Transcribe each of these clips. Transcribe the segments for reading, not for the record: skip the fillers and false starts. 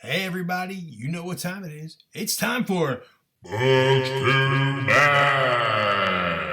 Hey everybody, you know what time it is. It's time for Books to Back.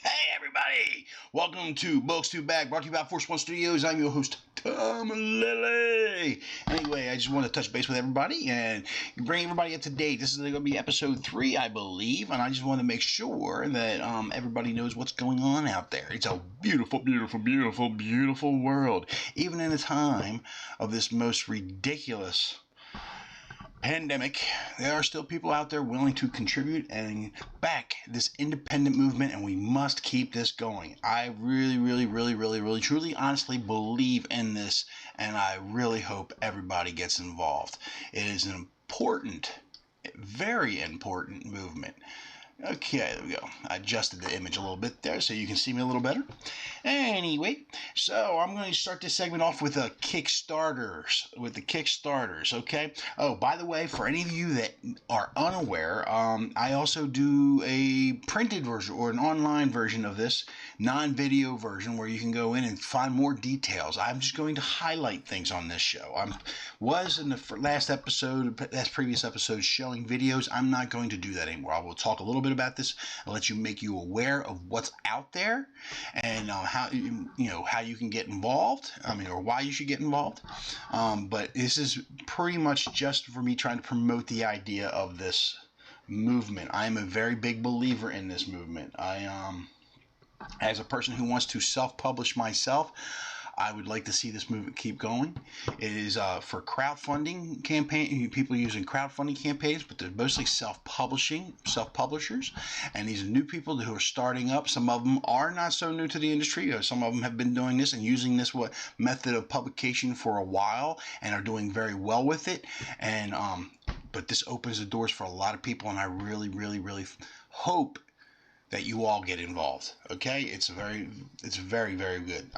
Hey everybody! Welcome to Books to Back, brought to you by Force One Studios. I'm your host, Tom Lilly. Anyway, I just want to touch base with everybody and bring everybody up to date. This is going to be episode 3, I believe, and I just want to make sure that everybody knows what's going on out there. It's a beautiful, beautiful, beautiful, beautiful world. Even in a time of this most ridiculous pandemic, there are still people out there willing to contribute and back this independent movement, and we must keep this going. I really, truly, honestly believe in this, and I really hope everybody gets involved. It is an important, very important movement. Okay, there we go. I adjusted the image a little bit there so you can see me a little better. Anyway, so I'm going to start this segment off with the Kickstarters. Okay? Oh, by the way, for any of you that are unaware, I also do a printed version or an online version of this, non-video version, where you can go in and find more details. I'm just going to highlight things on this show. I was in the previous episode, showing videos. I'm not going to do that anymore. I will talk a little bit about this and make you aware of what's out there and how you can get involved. Or why you should get involved. But this is pretty much just for me trying to promote the idea of this movement. I am a very big believer in this movement. As a person who wants to self-publish myself, I would like to see this movement keep going. It is for crowdfunding campaign, people using crowdfunding campaigns, but they're mostly self-publishers, and these are new people who are starting up. Some of them are not so new to the industry. Some of them have been doing this and using this method of publication for a while and are doing very well with it. And but this opens the doors for a lot of people, and I really hope that you all get involved. Okay, it's very, very good.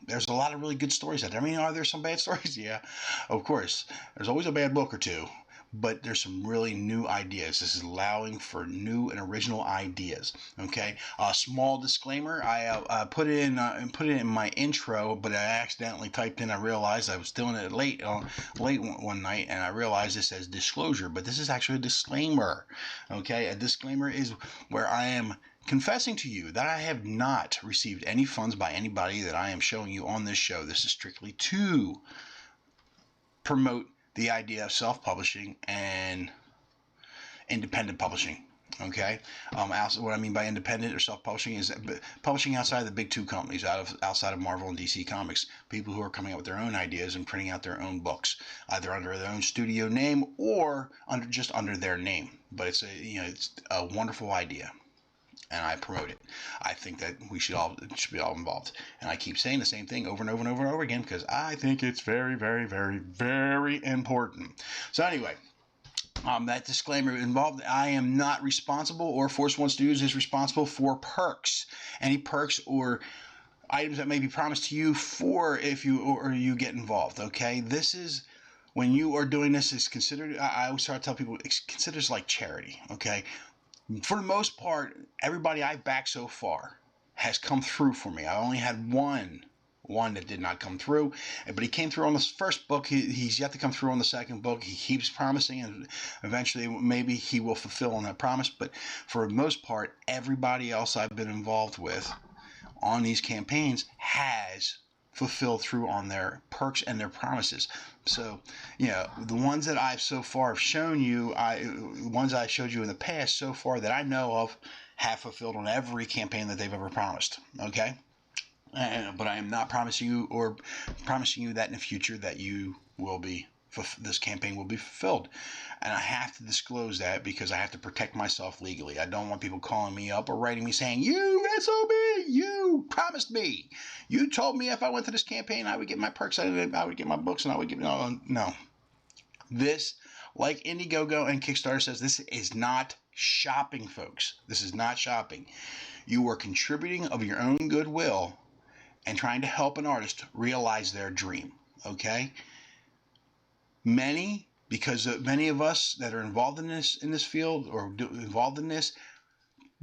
There's a lot of really good stories out there. Are there some bad stories? Yeah, of course. There's always a bad book or two, but there's some really new ideas. This is allowing for new and original ideas. Okay. A small disclaimer: I put it in my intro, but I accidentally typed in. I realized I was doing it late one night, and I realized it says disclosure, but this is actually a disclaimer. Okay, a disclaimer is where I am confessing to you that I have not received any funds by anybody that I am showing you on this show. This is strictly to promote the idea of self-publishing and independent publishing. Okay, what I mean by independent or self-publishing is publishing outside the big two companies, outside of Marvel and DC Comics. People who are coming up with their own ideas and printing out their own books, either under their own studio name or under their name. But it's a wonderful idea, and I promote it. I think that we should be all involved. And I keep saying the same thing over and over and over and over again because I think it's very, very, very, very important. So anyway, that disclaimer involved. I am not responsible, or Force One Studios is responsible for perks. Any perks or items that may be promised to you if you get involved. Okay, this is. When you are doing this, is considered. I always try to tell people, it's considered like charity. Okay, for the most part, everybody I've backed so far has come through for me. I only had one that did not come through, but he came through on the first book. He's yet to come through on the second book. He keeps promising, and eventually maybe he will fulfill on that promise. But for the most part, everybody else I've been involved with on these campaigns has fulfilled through on their perks and their promises. So, the ones that I've so far shown you, ones I showed you in the past so far that I know of, have fulfilled on every campaign that they've ever promised. Okay. But I am not promising you that in the future that this campaign will be fulfilled. And I have to disclose that because I have to protect myself legally. I don't want people calling me up or writing me saying, "You SOB, you promised me. You told me if I went to this campaign, I would get my perks, I would get my books, and I would get..." No. This, like Indiegogo and Kickstarter says, this is not shopping, folks. This is not shopping. You are contributing of your own goodwill and trying to help an artist realize their dream, okay? Because many of us that are involved in this field or involved in this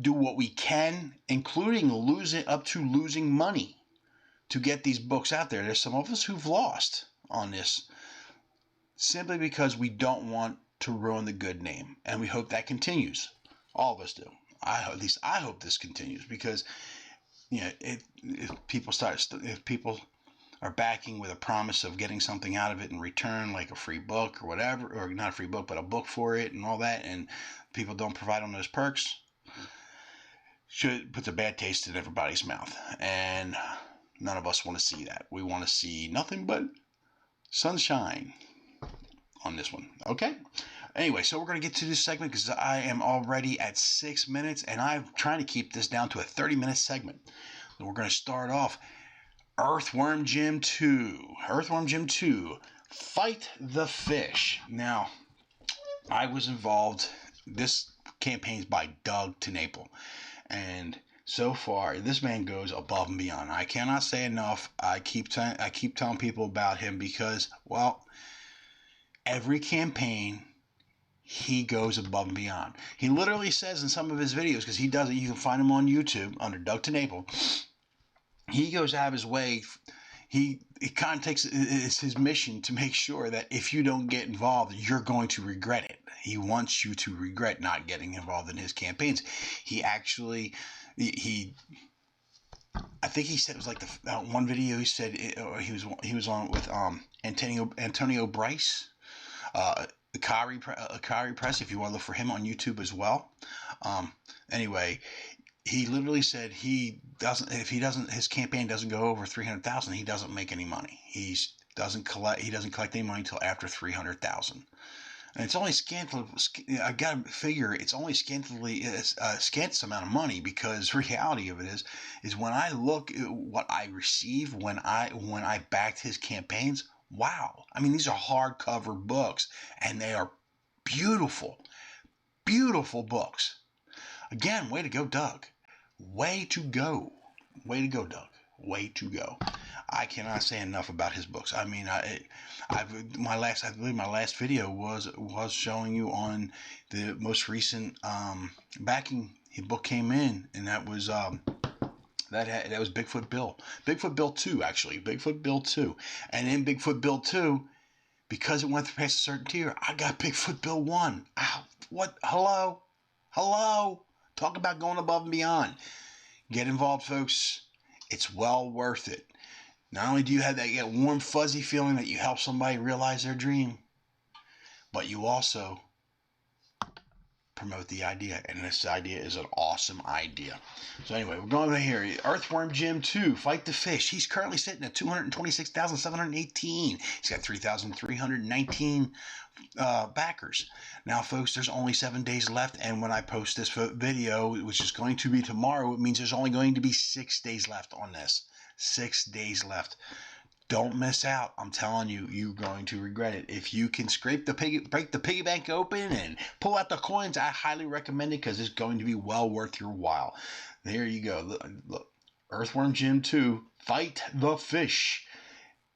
do what we can, including losing money to get these books out there. There's some of us who've lost on this simply because we don't want to ruin the good name, and we hope that continues. All of us do. At least I hope this continues because if people are backing with a promise of getting something out of it in return, like a free book or whatever, or not a free book, but a book for it and all that, and people don't provide on those perks, puts a bad taste in everybody's mouth. And none of us want to see that. We want to see nothing but sunshine on this one. Okay? Anyway, so we're going to get to this segment because I am already at 6 minutes, and I'm trying to keep this down to a 30-minute segment. So we're going to start off Earthworm Jim 2. Earthworm Jim 2, Fight the Fish. Now, I was involved. This campaign's by Doug TeNapel. And so far, this man goes above and beyond. I cannot say enough. I keep telling people about him because, well, every campaign, he goes above and beyond. He literally says in some of his videos, because he does it, you can find him on YouTube under Doug TeNapel. He goes out of his way. It kind of takes, it's his mission to make sure that if you don't get involved, you're going to regret it. He wants you to regret not getting involved in his campaigns. I think he said it was like the one video he said he was on with Antonio Bryce, Akari Press. If you want to look for him on YouTube as well. Anyway, he literally said his campaign doesn't go over 300,000, he doesn't make any money. He doesn't collect any money until after 300,000. And it's only I gotta figure it's only scantily a scant amount of money, because the reality of it is when I look at what I receive when I backed his campaigns, wow. I mean, these are hardcover books, and they are beautiful, beautiful books. Again, way to go, Doug. Way to go. Way to go, Doug. Way to go. I cannot say enough about his books. I mean, I believe my last video was showing you on the most recent backing book came in, and that was that was Bigfoot Bill. Bigfoot Bill 2, actually. Bigfoot Bill 2. And in Bigfoot Bill 2, because it went past a certain tier, I got Bigfoot Bill 1. Ow, what? Hello? Talk about going above and beyond. Get involved, folks. It's well worth it. Not only do you have that warm, fuzzy feeling that you help somebody realize their dream, but you also promote the idea. And this idea is an awesome idea. So anyway, we're going right here. Earthworm Jim 2, Fight the Fish. He's currently sitting at 226,718. He's got 3,319 backers. Now, folks, there's only 7 days left, and when I post this video, which is going to be tomorrow, it means there's only going to be 6 days left on this. 6 days left. Don't miss out. I'm telling you, you're going to regret it. If you can break the piggy bank open and pull out the coins, I highly recommend it, because it's going to be well worth your while. There you go. Look. Earthworm Jim 2, Fight the Fish.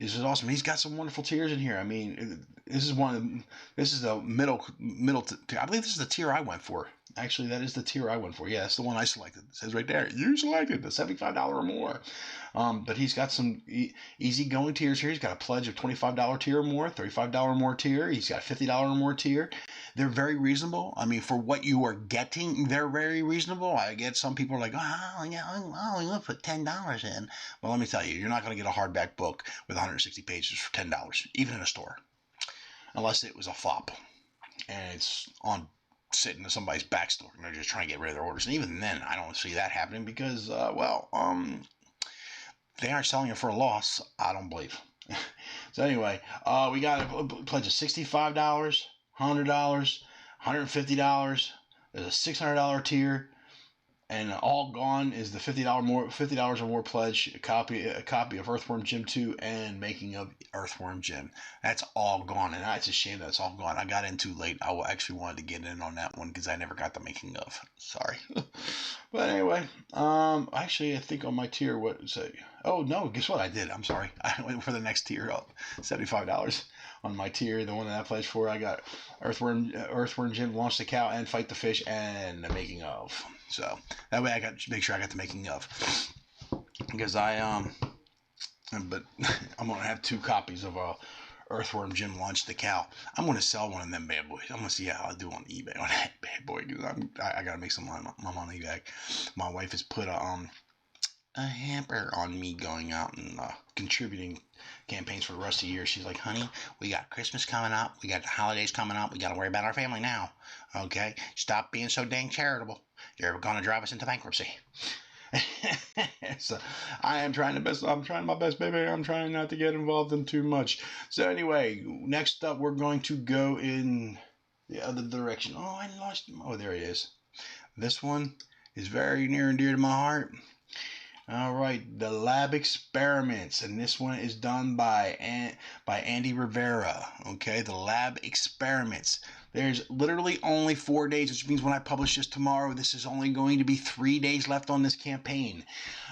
This is awesome. He's got some wonderful tiers in here. I mean, this is the middle tier. I believe this is the tier I went for. Actually, that is the tier I went for. Yeah, that's the one I selected. It says right there, you selected the $75 or more. But he's got some easy going tiers here. He's got a pledge of $25 tier or more, $35 or more tier. He's got $50 or more tier. They're very reasonable. I mean, for what you are getting, they're very reasonable. I get some people are like, oh, yeah, I'll only put $10 in. Well, let me tell you, you're not going to get a hardback book with 160 pages for $10, even in a store, unless it was a flop and it's sitting in somebody's back store and they're just trying to get rid of their orders. And even then, I don't see that happening because, they aren't selling it for a loss, I don't believe. So anyway, we got a pledge of $65, $100, $150. There's a $600 tier, and all gone is the $50 or more pledge. A copy of Earthworm Jim 2 and making of Earthworm Jim. That's all gone, and that's a shame that it's all gone. I got in too late. I actually wanted to get in on that one because I never got the making of. Sorry. But anyway, actually I think on my tier, what say? Oh no, guess what I did? I'm sorry. I went for the next tier up, $75 on my tier. The one that I pledged for, I got Earthworm Jim, Launch the Cow, and Fight the Fish, and the making of. So that way I got to make sure I got the making of, because but I'm gonna have 2 copies of Earthworm Jim Launch the Cow. I'm gonna sell one of them bad boys. I'm gonna see how I do on eBay on that bad boy, because I gotta make some money back. My wife has put a hamper on me going out and contributing campaigns for the rest of the year. She's like, honey, we got Christmas coming up, we got the holidays coming up, we got to worry about our family now. Okay, stop being so dang charitable. You're gonna drive us into bankruptcy. So I'm trying my best, baby. I'm trying not to get involved in too much. So anyway, next up we're going to go in the other direction. Oh, I lost him. Oh, there he is. This one is very near and dear to my heart. All right, the lab experiments, and this one is done by Andy Rivera. Okay, the lab experiments. There's literally only 4 days, which means when I publish this tomorrow, this is only going to be 3 days left on this campaign.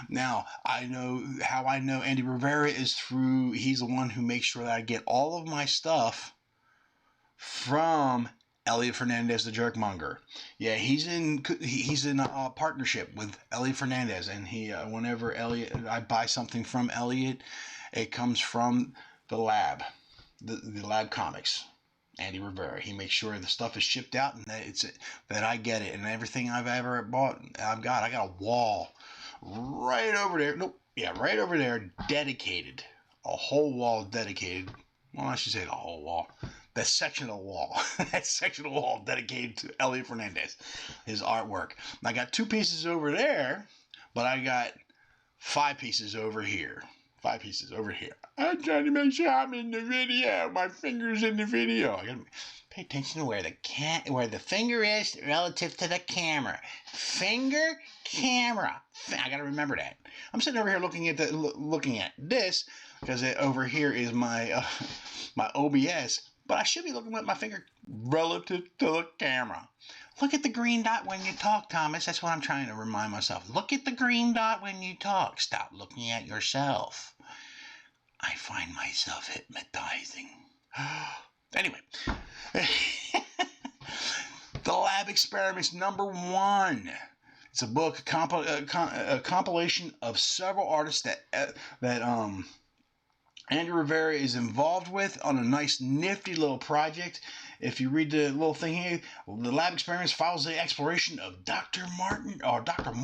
Now, I know how I know Andy Rivera is through, he's the one who makes sure that I get all of my stuff from Elliot Fernandez, the Jerkmonger. Yeah, he's in a partnership with Elliot Fernandez, and he whenever I buy something from Elliot, it comes from the lab, the lab comics. Andy Rivera. He makes sure the stuff is shipped out and that I get it, and everything I've ever bought, I got a wall right over there. Nope, yeah, right over there, dedicated. A whole wall dedicated. Well, I should say the whole wall. That section of the wall. That section of the wall dedicated to Elliot Fernandez, his artwork. I got 2 pieces over there, but I got 5 pieces over here. 5 pieces over here. I'm trying to make sure I'm in the video. My finger's in the video. I gotta pay attention to where the finger is relative to the camera. Finger, camera. I gotta remember that. I'm sitting over here looking at this because over here is my my OBS, but I should be looking at my finger relative to the camera. Look at the green dot when you talk, Thomas. That's what I'm trying to remind myself. Look at the green dot when you talk. Stop looking at yourself. I find myself hypnotizing. Anyway. The Lab Experiments #1. It's a book, a compilation of several artists that Andrew Rivera is involved with on a nice nifty little project. If you read the little thing here, the Lab Experiments follows the exploration of Dr.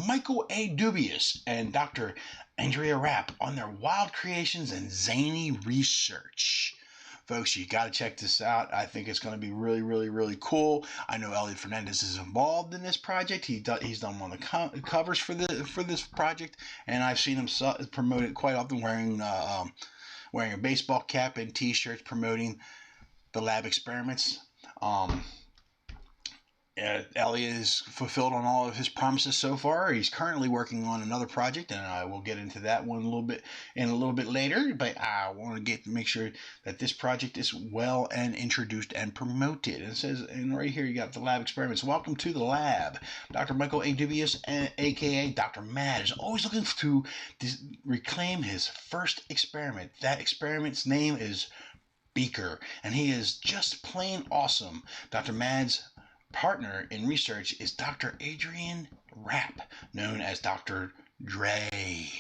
Michael A. Dubious and Dr. Andrea Rapp on their wild creations and zany research. Folks, you got to check this out. I think it's going to be really, really, really cool. I know Elliot Fernandez is involved in this project. He's done one of the covers for this project, and I've seen him promote it quite often, wearing a baseball cap and T-shirts promoting the Lab Experiments. Elliot is fulfilled on all of his promises so far. He's currently working on another project, and I will get into that one a little bit later. But I want to make sure that this project is well and introduced and promoted. And it says, and right here you got the Lab Experiments. Welcome to the lab. Dr. Michael A. Dubious, aka Dr. Mad, is always looking to reclaim his first experiment. That experiment's name is Beaker, and he is just plain awesome. Dr. Mad's partner in research is Dr. Adrienne Rapp, known as Dr. Dre.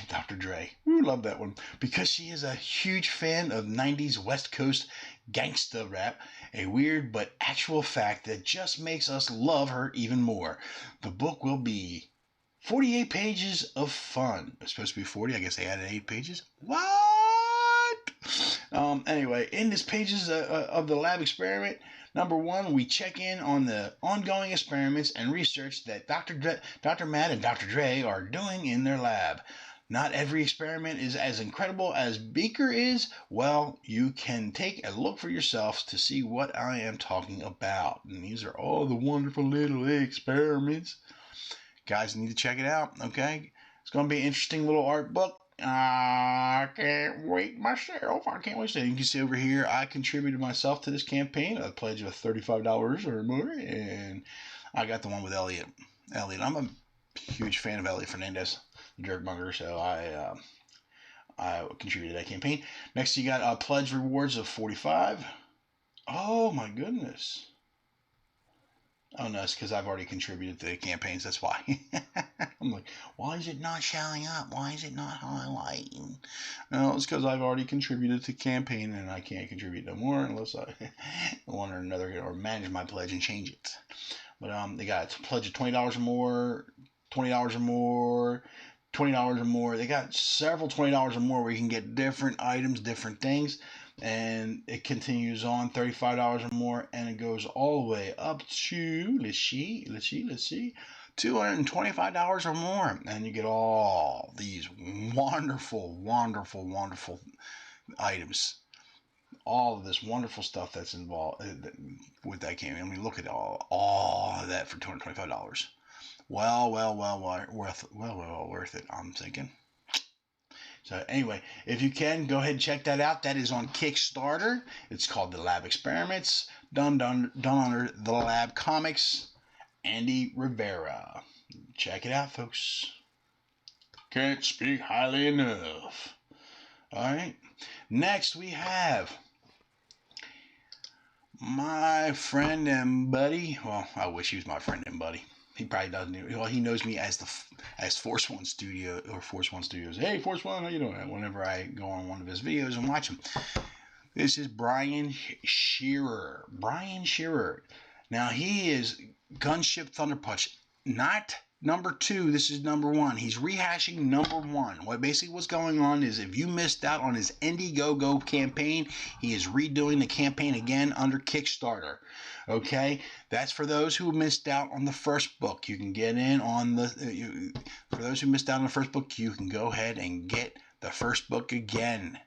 Dr. Dre. We love that one. Because she is a huge fan of 90s West Coast gangsta rap, a weird but actual fact that just makes us love her even more. The book will be 48 pages of fun. It's supposed to be 40. I guess they added 8 pages. What? Anyway, in this pages of the Lab Experiment, #1, we check in on the ongoing experiments and research that Dr. Matt and Dr. Dre are doing in their lab. not every experiment is as incredible as Beaker is. Well, you can take a look for yourselves to see what I am talking about. And these are all the wonderful little experiments. Guys need to check it out, okay? It's going to be an interesting little art book. I can't wait myself. I can't wait. So you can see over here, I contributed myself to this campaign. A pledge of $35 or more. And I got the one with Elliot. I'm a huge fan of Elliot Fernandez, the Jerkmonger, so I contributed to that campaign. Next, you got pledge rewards of $45. Oh my goodness. Oh no, it's because I've already contributed to the campaigns. That's why. I'm like, why is it not showing up? Why is it not highlighting? No, it's because I've already contributed to the campaign, and I can't contribute no more unless I one or another or manage my pledge and change it. But they got a pledge of $20 or more, $20 or more, $20 or more. They got several $20 or more where you can get different items, different things. And it continues on $35 or more, and it goes all the way up to let's see, $225 or more, and you get all these wonderful items. All of this wonderful stuff that's involved with that game. I mean, look at all of that for $225. Well worth it, I'm thinking. So anyway, if you can, go ahead and check that out. That is on Kickstarter. It's called The Lab Experiments, done under The Lab Comics, Andy Rivera. Check it out, folks. Can't speak highly enough. All right. Next, we have my friend and buddy. Well, I wish he was my friend and buddy. He probably doesn't. Well, he knows me as Force One Studio or Force One Studios. Hey, Force One, how you doing? Whenever I go on one of his videos and watch him. This is Brian Shearer. Now he is Gunship Thunder Punch, not number 2. This is number 1. He's rehashing number 1. What's going on is if you missed out on his Indiegogo campaign, he is redoing the campaign again under Kickstarter. Okay, that's for those who missed out on the first book. You can get in on for those who missed out on the first book, you can go ahead and get the first book again.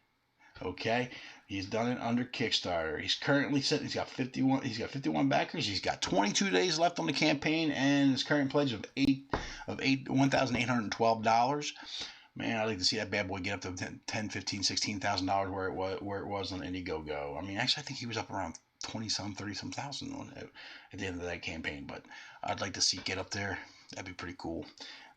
Okay, he's done it under Kickstarter. He's currently set. He's got 51 backers. He's got 22 days left on the campaign, and his current pledge of $1,812. Man, I'd like to see that bad boy get up to $10,000, $15,000, $16,000 where it was on Indiegogo. I mean, actually, I think he was up around 20-some, 30-some thousand at the end of that campaign. But I'd like to see it get up there. That'd be pretty cool.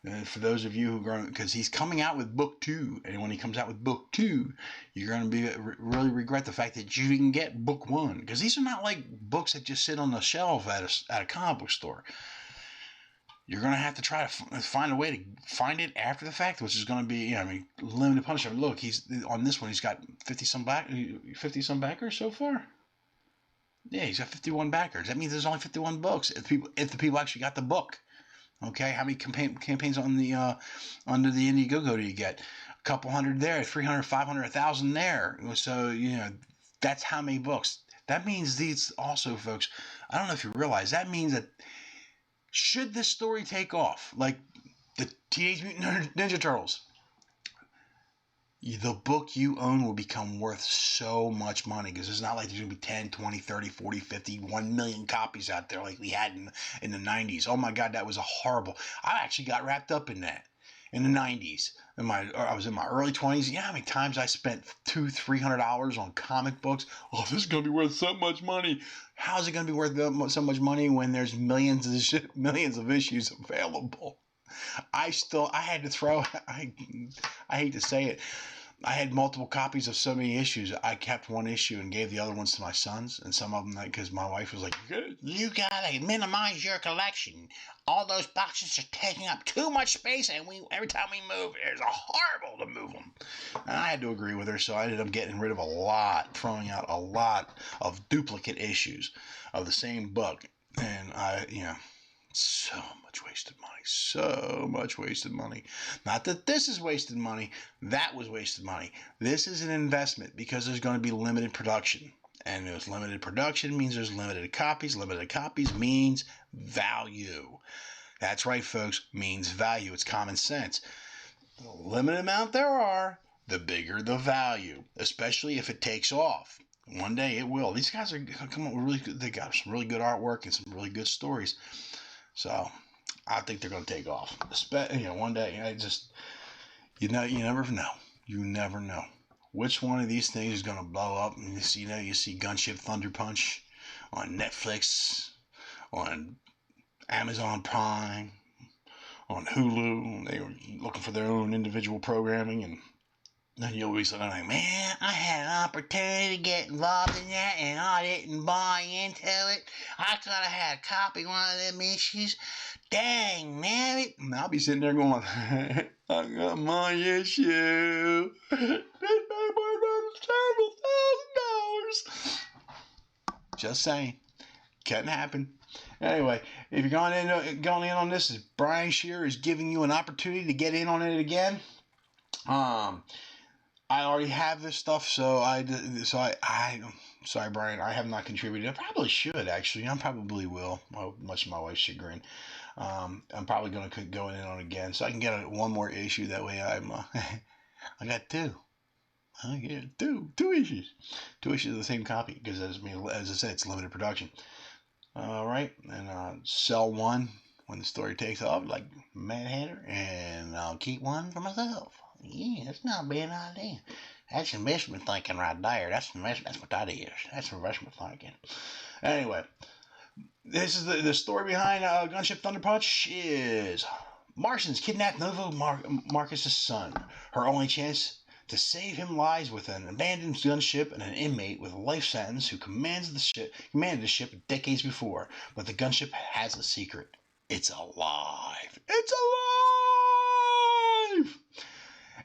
And for those of you who are because he's coming out with book 2, and when he comes out with book 2, you're going to really regret the fact that you didn't get book 1, because these are not like books that just sit on the shelf at a comic book store. You're going to have to try to find a way to find it after the fact, which is going to be, limited punishment. Look, he's on this one. He's got 50-some backers so far. Yeah, he's got 51 backers. That means there's only 51 books if the people actually got the book. Okay, how many campaigns on the under the Indiegogo do you get? A couple hundred there, 300, 500, 1,000 there. So that's how many books. That means these also, folks. I don't know if you realize that means that should this story take off, like the Teenage Mutant Ninja Turtles, the book you own will become worth so much money, because it's not like there's going to be 10, 20, 30, 40, 50, 1 million copies out there like we had in the 90s. Oh my God, that was a horrible. I actually got wrapped up in that in the 90s. I was in my early 20s. You know how many times I spent $200-$300 on comic books? Oh, this is going to be worth so much money. How's it going to be worth so much money when there's millions of issues available? I had to throw, I hate to say it, I had multiple copies of so many issues. I kept one issue and gave the other ones to my sons, and some of them, because my wife was like, you gotta minimize your collection. All those boxes are taking up too much space, and every time we move, it's horrible to move them. And I had to agree with her, so I ended up getting rid of throwing out a lot of duplicate issues of the same book. And so much wasted money. Not that this is wasted money. That was wasted money. This is an investment because there's going to be limited production. And there's limited production means there's limited copies. Limited copies means value. That's right, folks. Means value. It's common sense. The limited amount there are, the bigger the value, especially if it takes off. One day it will. These guys are come up with really good, they got some really good artwork and some really good stories. So I think they're going to take off. One day. You never know. You never know which one of these things is going to blow up. And you see Gunship Thunder Punch on Netflix, on Amazon Prime, on Hulu. They were looking for their own individual programming, and then you'll be sitting like, man, I had an opportunity to get involved in that, and I didn't buy into it. I could have had a copy of one of them issues. Dang, man. And I'll be sitting there going, I got my issue. This paper is several $1,000. Just saying. Couldn't happen. Anyway, if you're going in on this, Brian Shearer is giving you an opportunity to get in on it again. I already have this stuff, sorry, Brian, I have not contributed. I probably should, actually. I probably will, much to my wife's chagrin. I'm probably going to go in on it again, so I can get one more issue. That way I got two. I get two issues. Two issues of the same copy, because as I said, it's limited production. All right, and sell one when the story takes off, like Mad Hatter, and I'll keep one for myself. Yeah, that's not a bad idea. That's investment thinking right there. That's what that is. That's investment thinking. Anyway, this is the story behind Gunship Thunder Punch is Martians kidnap Nova Marcus's son. Her only chance to save him lies with an abandoned gunship and an inmate with a life sentence who commanded the ship decades before. But the gunship has a secret. It's alive. It's alive!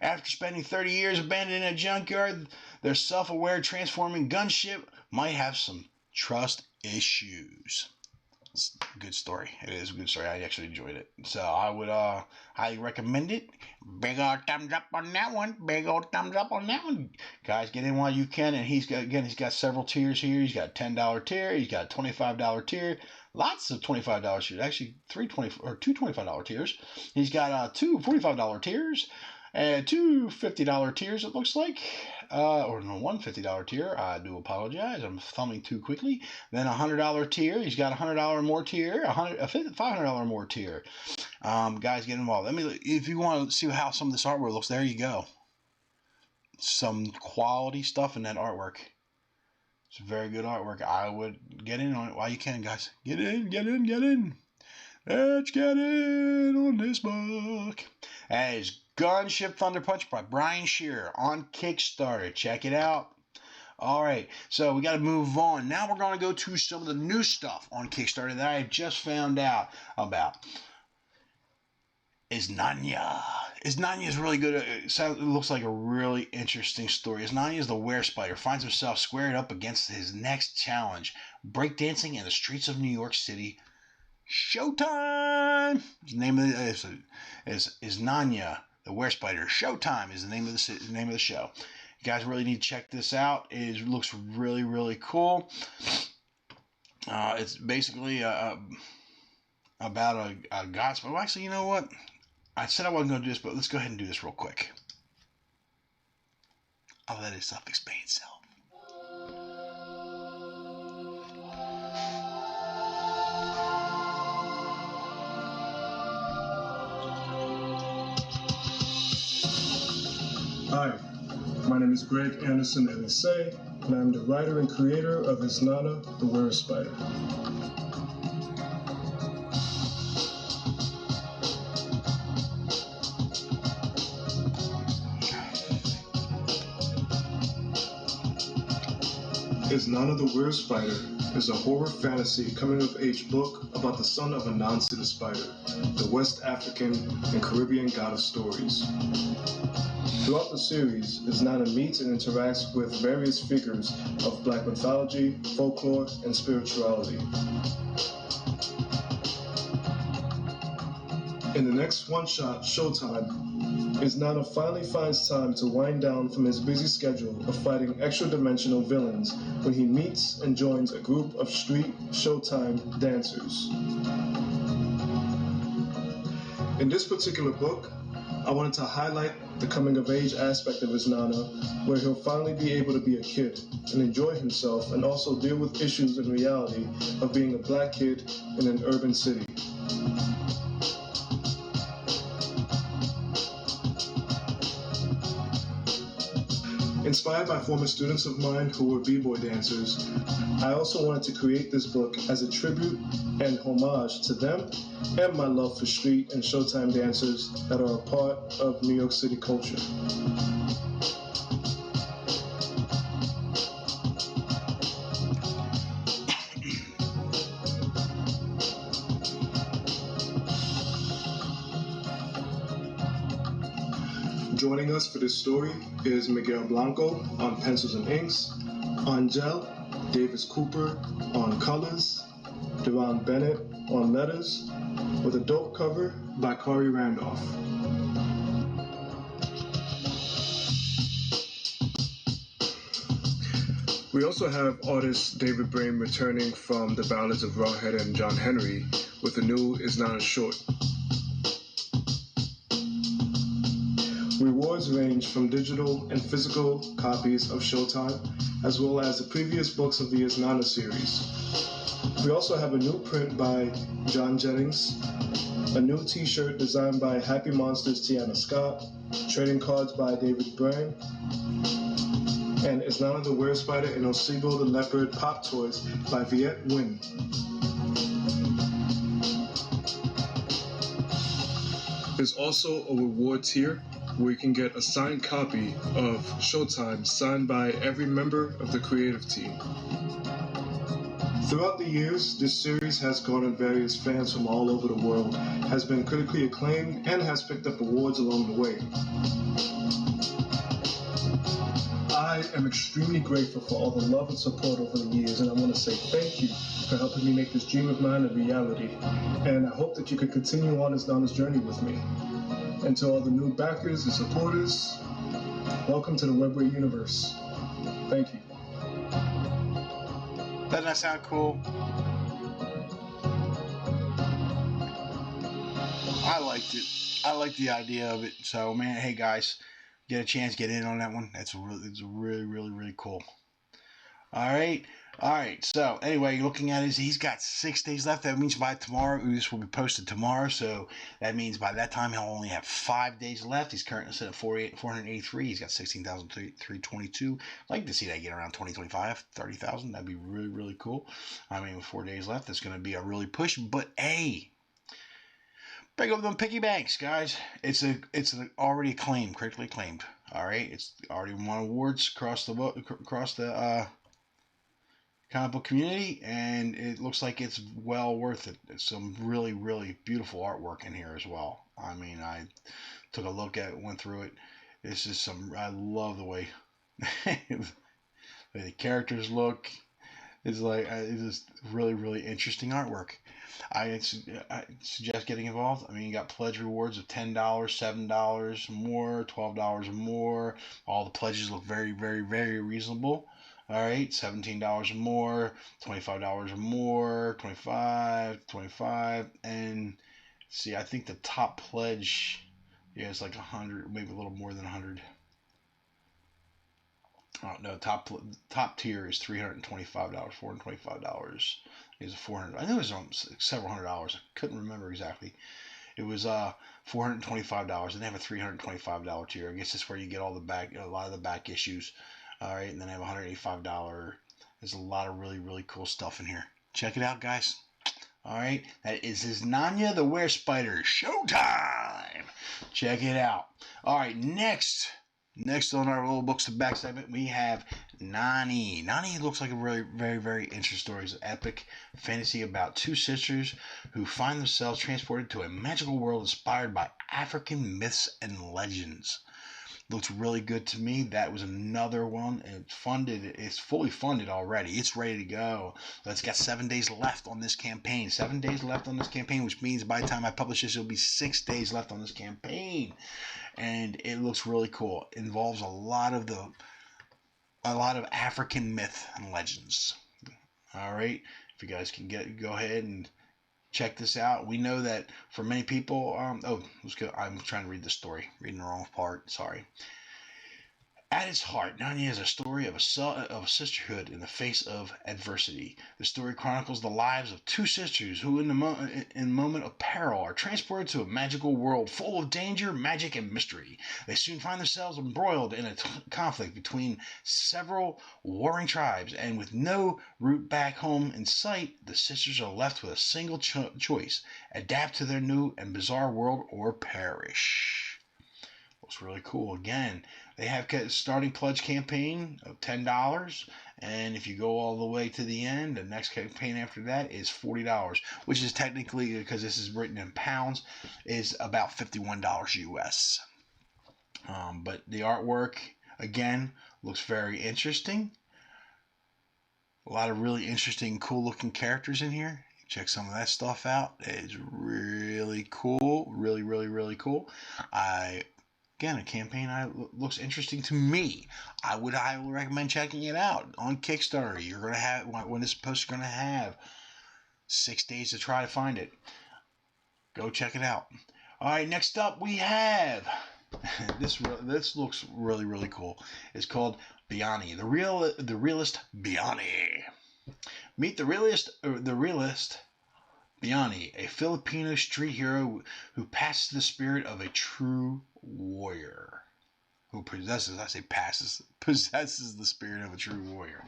After spending 30 years abandoned in a junkyard, their self-aware transforming gunship might have some trust issues. It's a good story. It is a good story. I actually enjoyed it. So I would highly recommend it. Big old thumbs up on that one. Big old thumbs up on that one. Guys, get in while you can. And he's got several tiers here. He's got a $10 tier. He's got a $25 tier. Lots of $25 tiers. Actually, two $25 tiers. He's got two $45 tiers. And two $50 tiers, it looks like. One $50 tier. I do apologize. I'm thumbing too quickly. Then a $100 tier. He's got a $100 more tier. A $500 more tier. Guys, get involved. If you want to see how some of this artwork looks, there you go. Some quality stuff in that artwork. It's very good artwork. I would get in on it while you can, guys. Get in. Let's get in on this book. That is Gunship Thunder Punch by Brian Shearer on Kickstarter. Check it out. All right, so we got to move on. Now we're going to go to some of the new stuff on Kickstarter that I have just found out about. Iznanya. Iznanya is really good. It looks like a really interesting story. Iznanya is the were-spider. Finds himself squared up against his next challenge. Breakdancing in the streets of New York City. Showtime! The name of it is Iznanya, the were-spider. Showtime is the name of the show. You guys really need to check this out. It looks really, really cool. It's basically about a gospel. Well, actually, you know what? I said I wasn't going to do this, but let's go ahead and do this real quick. I'll let it self-explain itself. Hi, my name is Greg Anderson Elisee, and I'm the writer and creator of Iznanya, the Were-Spider. Iznanya, the Were-Spider is a horror fantasy coming-of-age book about the son of Anansi the Spider, the West African and Caribbean god of stories. Throughout the series, Iznanya meets and interacts with various figures of Black mythology, folklore, and spirituality. In the next one-shot, Showtime, Iznanya finally finds time to wind down from his busy schedule of fighting extra-dimensional villains when he meets and joins a group of street Showtime dancers. In this particular book, I wanted to highlight the coming of age aspect of his Nana, where he'll finally be able to be a kid and enjoy himself and also deal with issues and reality of being a black kid in an urban city. Inspired by former students of mine who were b-boy dancers, I also wanted to create this book as a tribute and homage to them and my love for street and Showtime dancers that are a part of New York City culture. Joining us for this story is Miguel Blanco on pencils and inks, Angel Davis Cooper on colors, Deron Bennett on letters, with a dope cover by Corey Randolph. We also have artist David Brain returning from the ballads of Rawhead and John Henry with the new Is Not a Short. Rewards range from digital and physical copies of Showtime, as well as the previous books of the Isnana series. We also have a new print by John Jennings, a new t-shirt designed by Happy Monsters Tiana Scott, trading cards by David Byrne, and Isnana the Were-Spider and Osibo the Leopard pop toys by Viet Nguyen. There's also a reward tier where you can get a signed copy of Showtime signed by every member of the creative team. Throughout the years, this series has garnered various fans from all over the world, has been critically acclaimed, and has picked up awards along the way. I am extremely grateful for all the love and support over the years, and I want to say thank you for helping me make this dream of mine a reality. And I hope that you can continue on this journey with me. And to all the new backers and supporters, welcome to the Webway universe. Thank you. Doesn't that sound cool? I liked it. I like the idea of it. So, man, hey guys, get a chance, get in on that one. It's really cool. All right. So anyway, looking at it, he's got 6 days left. That means by tomorrow, this will be posted tomorrow. So that means by that time, he'll only have 5 days left. He's currently set at 483. He's got 16,322. I'd like to see that get around 2025, 30,000. That'd be really cool. I mean, with 4 days left, it's going to be a really push. But hey, break up them piggy banks, guys. It's already acclaimed, critically acclaimed. All right, it's already won awards across the comic book community, and it looks like it's well worth it. It's some really beautiful artwork in here as well. I mean, I took a look at it, went through it. This is I love the way the characters look. It's like it's just really interesting artwork. I suggest getting involved. I mean, you got pledge rewards of $10, $7 more, $12 more. All the pledges look very reasonable. All right, $17 or more, $25 or more, $25, and see, I think the top pledge, yeah, it's like 100, maybe a little more than 100. Oh no, top tier is $325, $425 is $400. I know it was on several $100. I couldn't remember exactly. It was $425, and they have a $325 tier. I guess that's where you get a lot of the back issues. All right, and then I have $185. There's a lot of really cool stuff in here. Check it out, guys. All right, that is Isnana the Were-Spider Showtime. Check it out. All right, next on our little books to back segment, we have Nani. Nani looks like a very interesting story. It's an epic fantasy about two sisters who find themselves transported to a magical world inspired by African myths and legends. Looks really good to me. That was another one. It's funded. It's fully funded already. It's ready to go. It's got 7 days left on this campaign. 7 days left on this campaign, which means by the time I publish this, it'll be 6 days left on this campaign. And it looks really cool. It involves a lot of African myth and legends. All right. If you guys can go ahead and check this out. We know that for many people, let's go. I'm trying to read the story, reading the wrong part. Sorry. At its heart, Narnia is a story of a sisterhood in the face of adversity. The story chronicles the lives of two sisters who, in a moment of peril, are transported to a magical world full of danger, magic, and mystery. They soon find themselves embroiled in a conflict between several warring tribes, and with no route back home in sight, the sisters are left with a single choice: adapt to their new and bizarre world or perish. Looks really cool. Again, they have a starting pledge campaign of $10, and if you go all the way to the end, the next campaign after that is $40, which is technically, because this is written in pounds, is about $51 US. But the artwork, again, looks very interesting. A lot of really interesting, cool-looking characters in here. Check some of that stuff out. It's really cool. Really, really, really cool. Again, a campaign looks interesting to me. I would highly recommend checking it out on Kickstarter. You're going to have, when this post is going to have 6 days to try to find it. Go check it out. All right, next up we have, this looks really, really cool. It's called Biani, the realist Biani. Meet the realist Biani, a Filipino street hero who passes the spirit of a true warrior. Who possesses the spirit of a true warrior.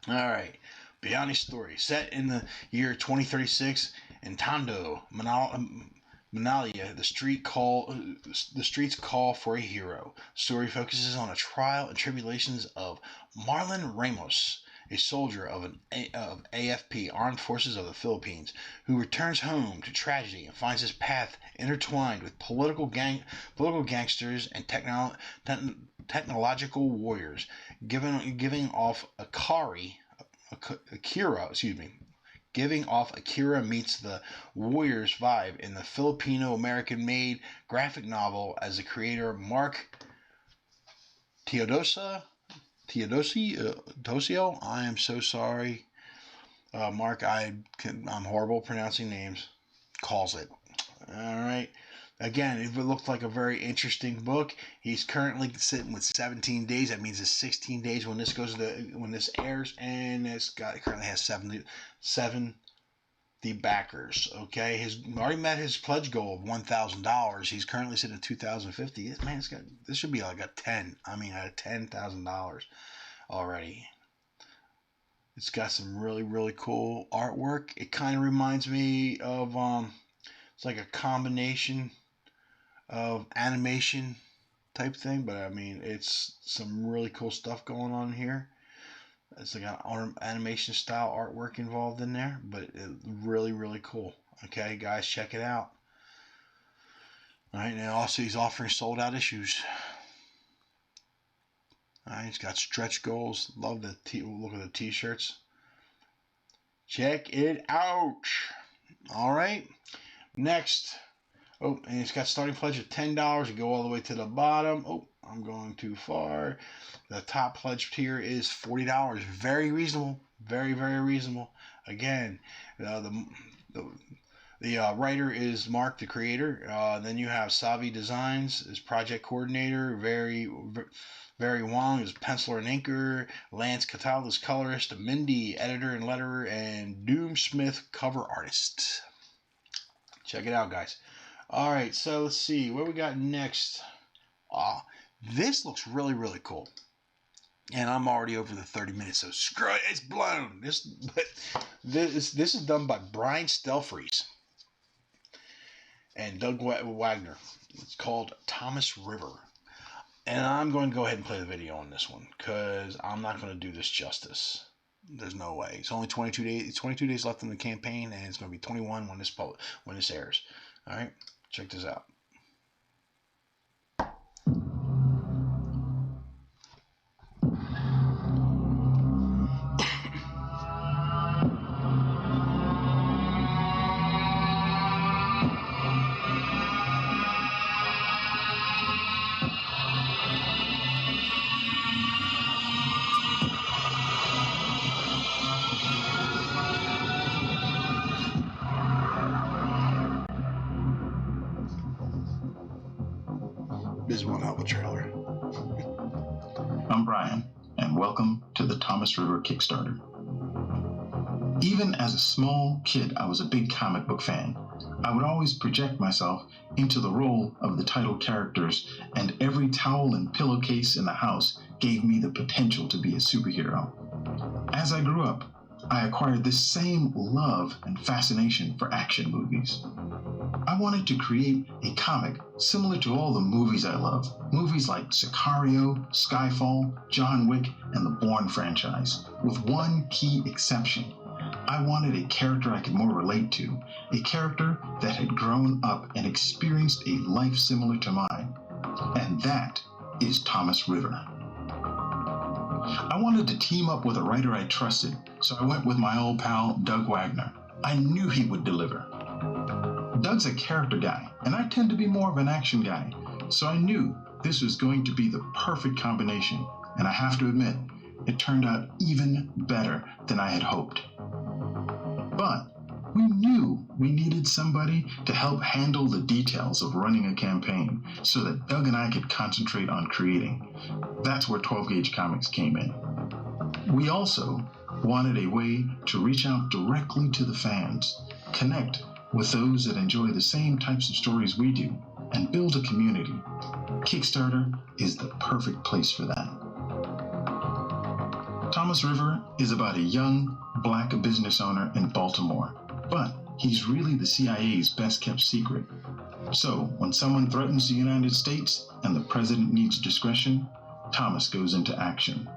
Alright. Biani's story. Set in the year 2036 in Tondo, Manila, the streets call for a hero. The story focuses on the trial and tribulations of Marlon Ramos, a soldier of AFP, Armed Forces of the Philippines, who returns home to tragedy and finds his path intertwined with political gangsters and technological warriors, giving off Akira meets the Warriors vibe in the Filipino-American-made graphic novel as the creator Mark Teodosio. I am so sorry, Mark. I'm horrible pronouncing names. Calls it. All right. Again, it looked like a very interesting book. He's currently sitting with 17 days. That means it's 16 days when this airs, and currently has 70 backers. Okay, he's already met his pledge goal of $1,000. He's currently sitting at $2,050. This should be like a 10. I mean, at $10,000 already. It's got some really, really cool artwork. It kind of reminds me of it's like a combination of animation type thing, but I mean, it's some really cool stuff going on here. It's like an animation style artwork involved in there, but it's really, really cool. Okay, guys, check it out. All right, and also he's offering sold out issues. All right, he's got stretch goals. Love the look at the t-shirts. Check it out. All right, next. Oh, and it's got starting pledge of $10. You go all the way to the bottom. Oh, I'm going too far. The top pledge tier is $40. Very reasonable. Very, very reasonable. Again, the writer is Mark, the creator. Then you have Savi Designs as project coordinator. Very Wong is penciler and inker. Lance Catal is colorist. Mindy, editor and letterer. And Doom Smith, cover artist. Check it out, guys. All right, so let's see what we got next. This looks really, really cool. And I'm already over the 30 minutes, so screw it, it's blown. This is done by Brian Stelfreeze and Doug Wagner. It's called Thomas River. And I'm going to go ahead and play the video on this one because I'm not going to do this justice. There's no way. It's only 22 days. It's 22 days left in the campaign, and it's going to be 21 when this airs. All right, check this out. out the trailer. I'm Brian, and welcome to the Thomas River Kickstarter. Even as a small kid, I was a big comic book fan. I would always project myself into the role of the title characters, and every towel and pillowcase in the house gave me the potential to be a superhero. As I grew up, I acquired this same love and fascination for action movies. I wanted to create a comic similar to all the movies I love. Movies like Sicario, Skyfall, John Wick, and the Bourne franchise, with one key exception. I wanted a character I could more relate to, a character that had grown up and experienced a life similar to mine. And that is Thomas River. I wanted to team up with a writer I trusted, so I went with my old pal, Doug Wagner. I knew he would deliver. Doug's a character guy, and I tend to be more of an action guy, so I knew this was going to be the perfect combination, and I have to admit, it turned out even better than I had hoped. But we knew we needed somebody to help handle the details of running a campaign so that Doug and I could concentrate on creating. That's where 12 Gauge Comics came in. We also wanted a way to reach out directly to the fans, connect with those that enjoy the same types of stories we do, and build a community. Kickstarter is the perfect place for that. Thomas River is about a young black business owner in Baltimore, but he's really the CIA's best kept secret. So when someone threatens the United States and the president needs discretion, Thomas goes into action.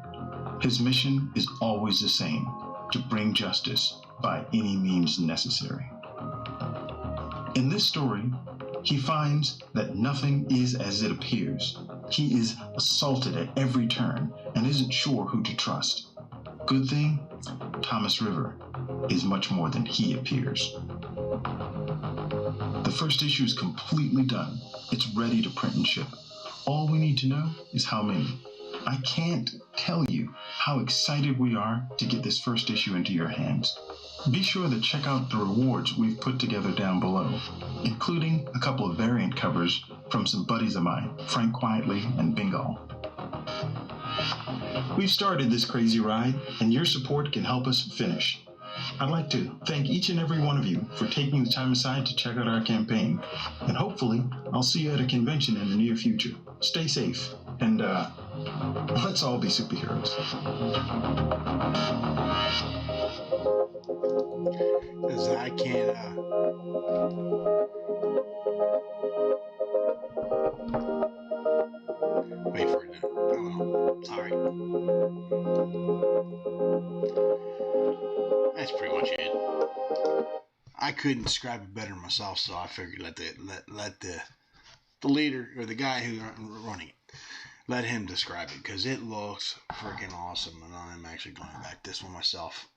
His mission is always the same, to bring justice by any means necessary. In this story, he finds that nothing is as it appears. He is assaulted at every turn and isn't sure who to trust. Good thing, Thomas River is much more than he appears. The first issue is completely done. It's ready to print and ship. All we need to know is how many. I can't tell you how excited we are to get this first issue into your hands. Be sure to check out the rewards we've put together down below, including a couple of variant covers from some buddies of mine, Frank Quietly and Bingal. We've started this crazy ride, and your support can help us finish. I'd like to thank each and every one of you for taking the time aside to check out our campaign, and hopefully I'll see you at a convention in the near future. Stay safe, and let's all be superheroes. Because I can't, wait for it now. Oh, sorry. That's pretty much it. I couldn't describe it better myself, so I figured let the leader, or the guy who's running it, let him describe it, because it looks freaking awesome, and I'm actually going to back this one myself.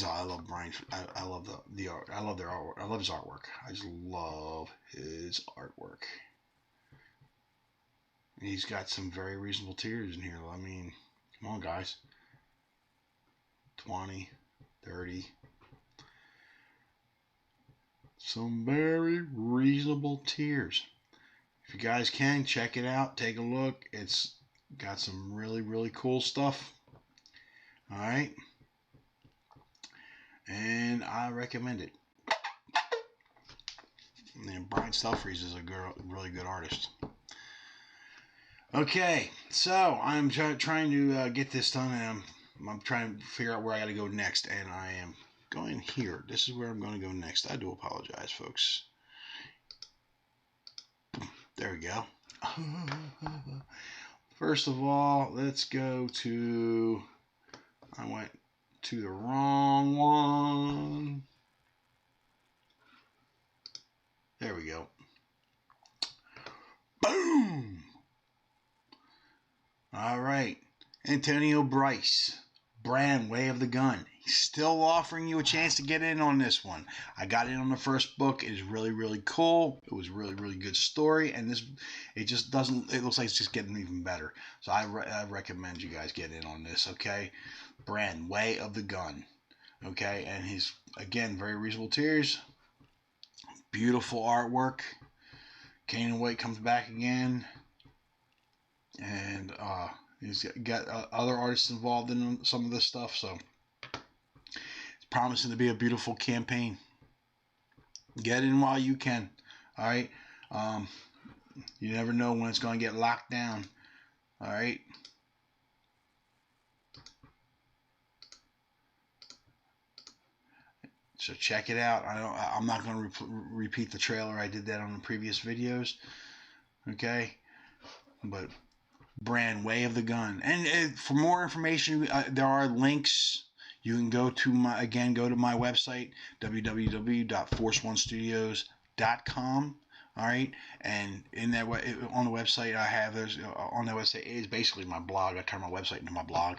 I love Brian. I love the art. I love their artwork. I love his artwork. I just love his artwork. And he's got some very reasonable tiers in here. I mean, come on, guys. 20, 30. Some very reasonable tiers. If you guys can, check it out. Take a look. It's got some really, really cool stuff. All right. And I recommend it. And Brian Stelfreeze is a really good artist. Okay, so I'm trying to get this done, and I'm trying to figure out where I got to go next, and I am going here. This is where I'm going to go next. I do apologize, folks. There we go. First of all, let's go to... I went to the wrong one. There we go. Boom! All right. Antonio Bryce. Brand Way of the Gun. He's still offering you a chance to get in on this one. I got in on the first book. It is really, really cool. It was really, really good story. And this, it just doesn't, it looks like it's just getting even better. So I recommend you guys get in on this, okay? Brand Way of the Gun. Okay? And he's, again, very reasonable tiers. Beautiful artwork. Kane White comes back again, and he's got other artists involved in some of this stuff, so it's promising to be a beautiful campaign. Get in while you can. All right. You never know when it's going to get locked down. All right. So check it out. I'm not going to repeat the trailer. I did that on the previous videos. Okay. But brand Way of the Gun. And for more information, there are links. You can go to my website, www.forceonestudios.com. All right, and on the website on that website is basically my blog. I turn my website into my blog,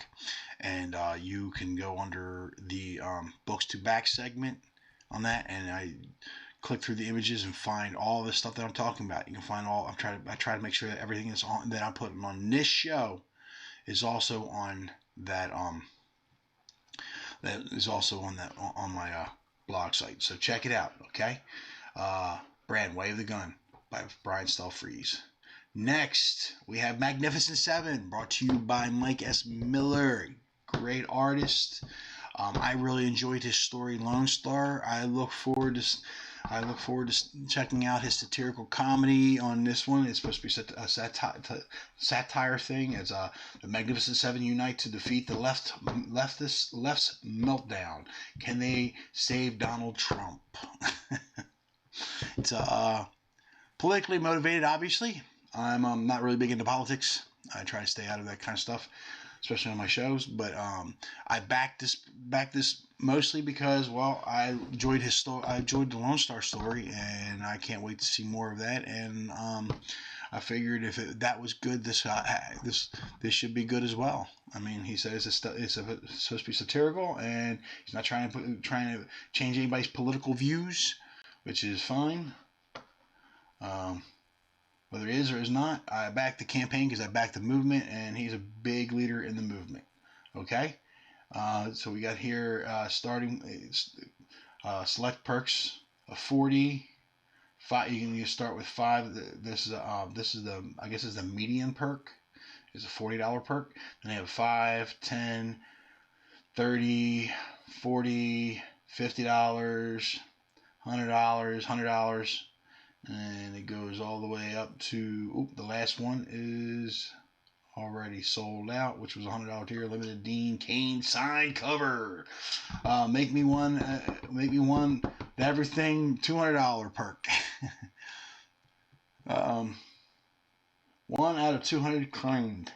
and you can go under the books to back segment on that, and I click through the images and find all the stuff that I'm talking about. You can find all. I try to make sure that everything is on that I'm putting on this show is also on that on my blog site. So check it out. Okay. Brand Way of the Gun by Brian Stelfreeze. Next, we have Magnificent Seven, brought to you by Mike S. Miller. Great artist. I really enjoyed his story Lone Star. I look forward to checking out his satirical comedy on this one. It's supposed to be a satire thing. It's the Magnificent Seven unite to defeat the left's meltdown. Can they save Donald Trump? It's politically motivated, obviously. I'm not really big into politics. I try to stay out of that kind of stuff, especially on my shows. But I backed this mostly because, well, I enjoyed his story. I enjoyed the Lone Star story, and I can't wait to see more of that. And I figured if that was good, this should be good as well. I mean, he says it's supposed to be satirical, and he's not trying to change anybody's political views, which is fine. Whether it is or is not, I back the campaign because I back the movement, and he's a big leader in the movement. Okay, so we got here starting select perks of 40. 5. You can just start with 5. This is the I guess is the median perk. It's a $40 perk. Then they have 5, 10, 30, 40, $50, $100, and it goes all the way up to the last one is already sold out, which was $100 tier, limited Dean Cain signed cover. Make me one everything $200 perk. 1 out of 200 claimed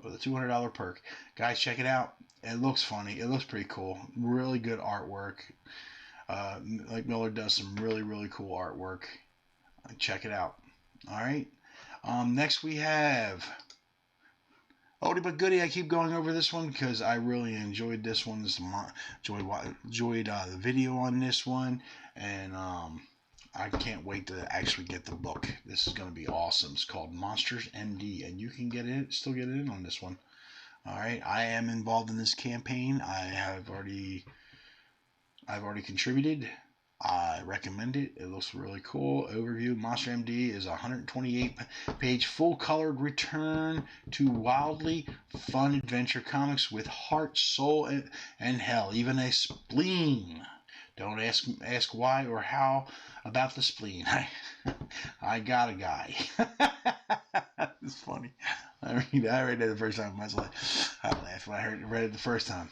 with a $200 perk. Guys, check it out. It looks funny. It looks pretty cool. Really good artwork. Like Miller does some really, really cool artwork. Check it out. All right. Next we have Oldie but Goodie. I keep going over this one because I really enjoyed this one. Enjoyed the video on this one, and I can't wait to actually get the book. This is going to be awesome. It's called Monsters MD, and you can still get it in on this one. All right. I am involved in this campaign. I've already contributed. I recommend it. It looks really cool. Overview: Monster MD is a 128-page full-colored return to wildly fun adventure comics with heart, soul, and hell, even a spleen. Don't ask why or how about the spleen. I got a guy. It's funny. I read it the first time. I laughed when I read it the first time.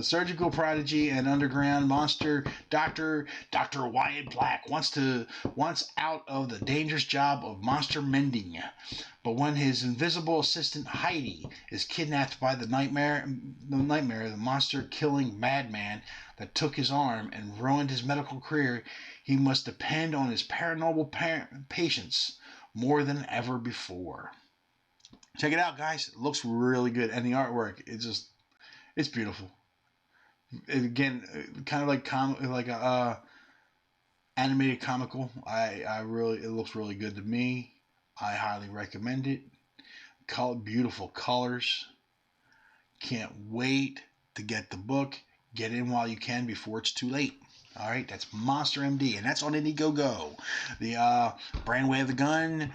Surgical prodigy and underground monster Dr. Wyatt Black wants out of the dangerous job of monster mending. But when his invisible assistant Heidi is kidnapped by the monster-killing madman that took his arm and ruined his medical career, he must depend on his paranormal patience more than ever before. Check it out, guys. It looks really good, and the artwork, it's beautiful. Again, kind of like animated comical. It looks really good to me. I highly recommend it. Beautiful colors. Can't wait to get the book. Get in while you can before it's too late. All right, that's Monster MD, and that's on Indiegogo. The Brand Way of the Gun,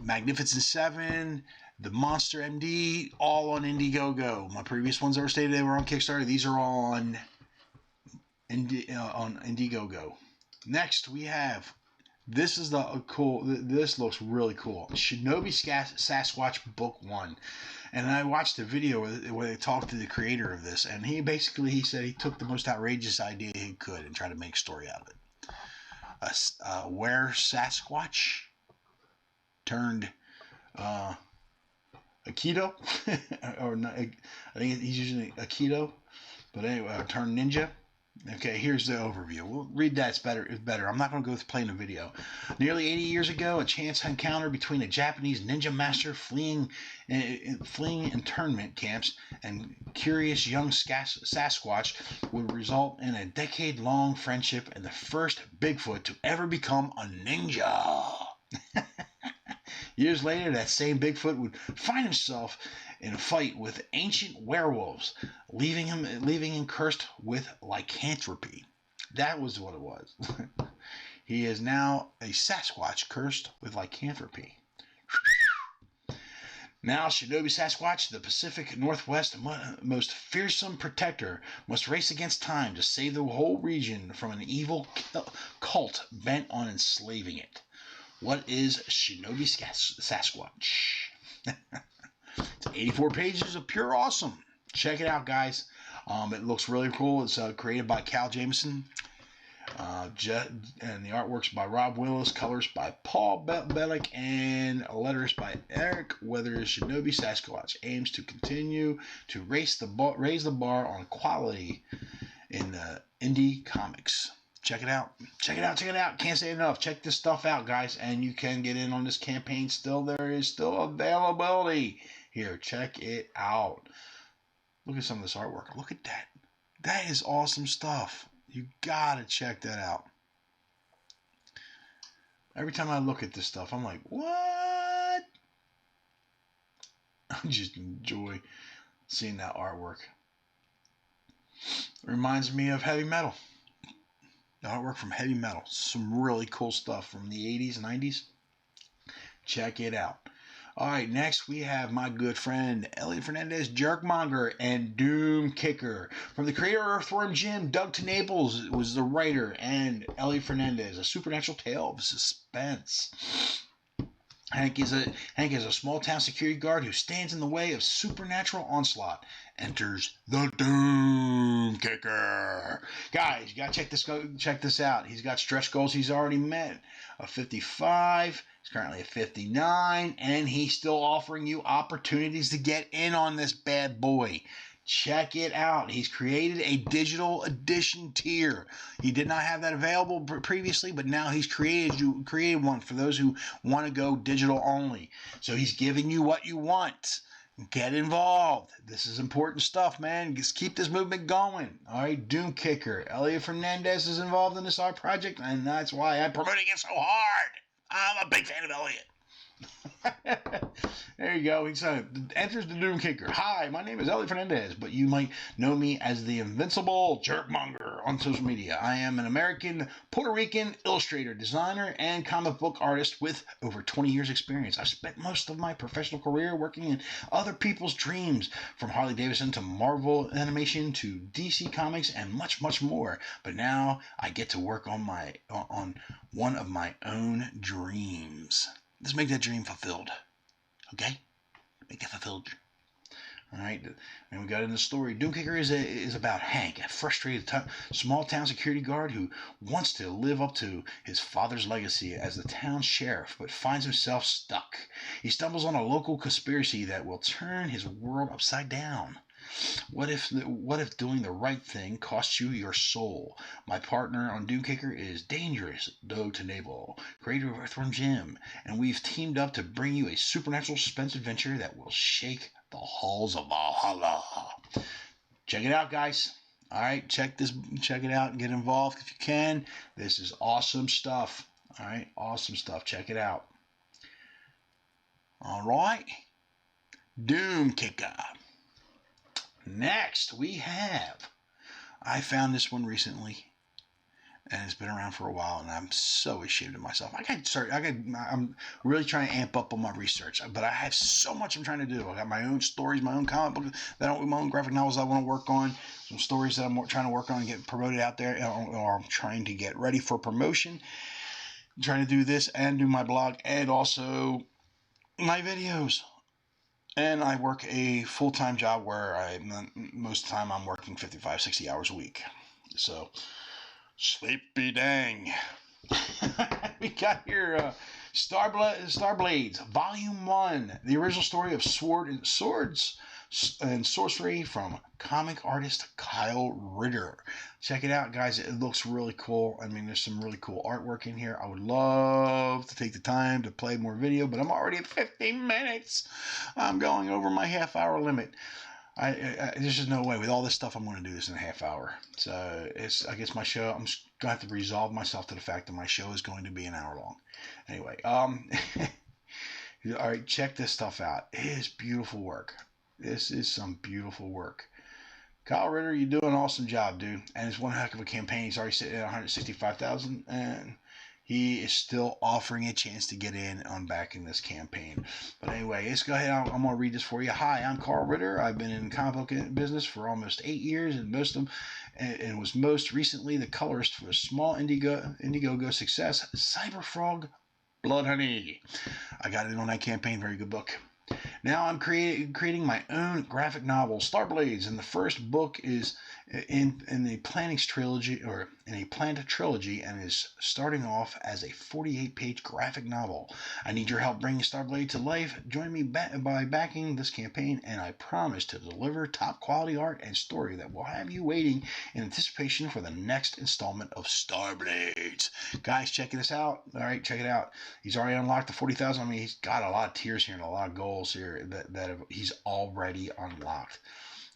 Magnificent 7, the Monster MD, all on Indiegogo. My previous ones that were stated they were on Kickstarter. These are all on Indiegogo. Next, we have, this is the cool, this looks really cool. Shinobi Sasquatch Book 1. And I watched a video where they talked to the creator of this, and he said he took the most outrageous idea he could and tried to make a story out of it. A were-Sasquatch turned Aikido, or not, I think he's using Aikido, but anyway, turned ninja. Okay, here's the overview. We'll read that. It's better. I'm not going to go playing the video. Nearly 80 years ago, a chance encounter between a Japanese ninja master fleeing internment camps and curious young Sasquatch would result in a decade-long friendship and the first Bigfoot to ever become a ninja. Years later, that same Bigfoot would find himself in a fight with ancient werewolves, leaving him cursed with lycanthropy. That was what it was. He is now a Sasquatch cursed with lycanthropy. Now, Shinobi Sasquatch, the Pacific Northwest most fearsome protector, must race against time to save the whole region from an evil cult bent on enslaving it. What is Shinobi Sasquatch? It's 84 pages of pure awesome. Check it out, guys. It looks really cool. It's created by Cal Jameson. And the artwork's by Rob Willis, colors by Paul Bellick, and letters by Eric Weathers. Shinobi Sasquatch aims to continue to raise the bar on quality in indie comics. Check it out. Check it out. Check it out. Can't say enough. Check this stuff out, guys. And you can get in on this campaign still. There is still availability. Here, check it out. Look at some of this artwork. Look at that. That is awesome stuff. You gotta check that out. Every time I look at this stuff, I'm like, what? I just enjoy seeing that artwork. It reminds me of heavy metal. The artwork from heavy metal. Some really cool stuff from the 80s, 90s. Check it out. All right, next we have my good friend Elliot Fernandez, Jerkmonger, and Doom Kicker. From the creator of Earthworm Jim, Doug Tnaples was the writer, and Elliot Fernandez, a supernatural tale of suspense. Hank is a small-town security guard who stands in the way of supernatural onslaught. Enters the Doom Kicker. Guys, you gotta check this out. He's got stretch goals he's already met. A 55. He's currently at 59, and he's still offering you opportunities to get in on this bad boy. Check it out. He's created a digital edition tier. He did not have that available previously, but now he's created one for those who want to go digital only. So he's giving you what you want. Get involved. This is important stuff, man. Just keep this movement going. All right, Doom Kicker. Elliot Fernandez is involved in this art project, and that's why I'm promoting it so hard. I'm a big fan of Elliot. There you go. He enters the Doom Kicker. Hi, my name is Elliot Fernandez, but you might know me as the Invincible Jerkmonger on social media. I am an American Puerto Rican illustrator, designer, and comic book artist with over 20 years experience. I've spent most of my professional career working in other people's dreams, from Harley Davidson to Marvel Animation to DC Comics and much, much more. But now I get to work on one of my own dreams. Let's make that dream fulfilled. Okay? Make that fulfilled. Alright, and we got in the story. Doom Kicker is about Hank, a frustrated small-town security guard who wants to live up to his father's legacy as the town sheriff, but finds himself stuck. He stumbles on a local conspiracy that will turn his world upside down. What if doing the right thing costs you your soul? My partner on Doom Kicker is Dangerous Doug Tnaples, creator of Earthworm Jim, and we've teamed up to bring you a supernatural suspense adventure that will shake the halls of Valhalla. Check it out, guys. All right, check it out and get involved if you can. This is awesome stuff. All right, awesome stuff. Check it out. All right, Doom Kicker. Next, I found this one recently. and it's been around for a while, and I'm so ashamed of myself. I'm really trying to amp up on my research, but I have so much I'm trying to do. I got my own stories, my own comic book, my own graphic novels I want to work on, some stories that I'm trying to work on and get promoted out there, or I'm trying to get ready for promotion. I'm trying to do this and do my blog and also my videos. And I work a full-time job where most of the time I'm working 55, 60 hours a week. So, sleepy dang. We got here Starblades, Volume 1, the original story of Swords and Sorcery from comic artist Kyle Ritter. Check it out, guys. It looks really cool. I mean, there's some really cool artwork in here. I would love to take the time to play more video, but I'm already at 15 minutes. I'm going over my half-hour limit. There's just no way. With all this stuff, I'm going to do this in a half hour. So I guess my show, I'm just going to have to resolve myself to the fact that my show is going to be an hour long. Anyway, all right, check this stuff out. It is beautiful work. This is some beautiful work. Kyle Ritter, you're doing an awesome job, dude. And it's one heck of a campaign. He's already sitting at 165,000, and he is still offering a chance to get in on backing this campaign. But anyway, let's go ahead. I'm going to read this for you. Hi, I'm Carl Ritter. I've been in comic book business for almost 8 years, and was most recently the colorist for a small Indiegogo success, Cyberfrog Blood Honey. I got in on that campaign. Very good book. Now I'm creating my own graphic novel, Starblades, and the first book is in a planned trilogy, and is starting off as a 48-page graphic novel. I need your help bringing Starblade to life. Join me by backing this campaign, and I promise to deliver top quality art and story that will have you waiting in anticipation for the next installment of Starblades. Guys, check this out. All right, check it out. He's already unlocked the 40,000. I mean, he's got a lot of tiers here and a lot of goals here that he's already unlocked.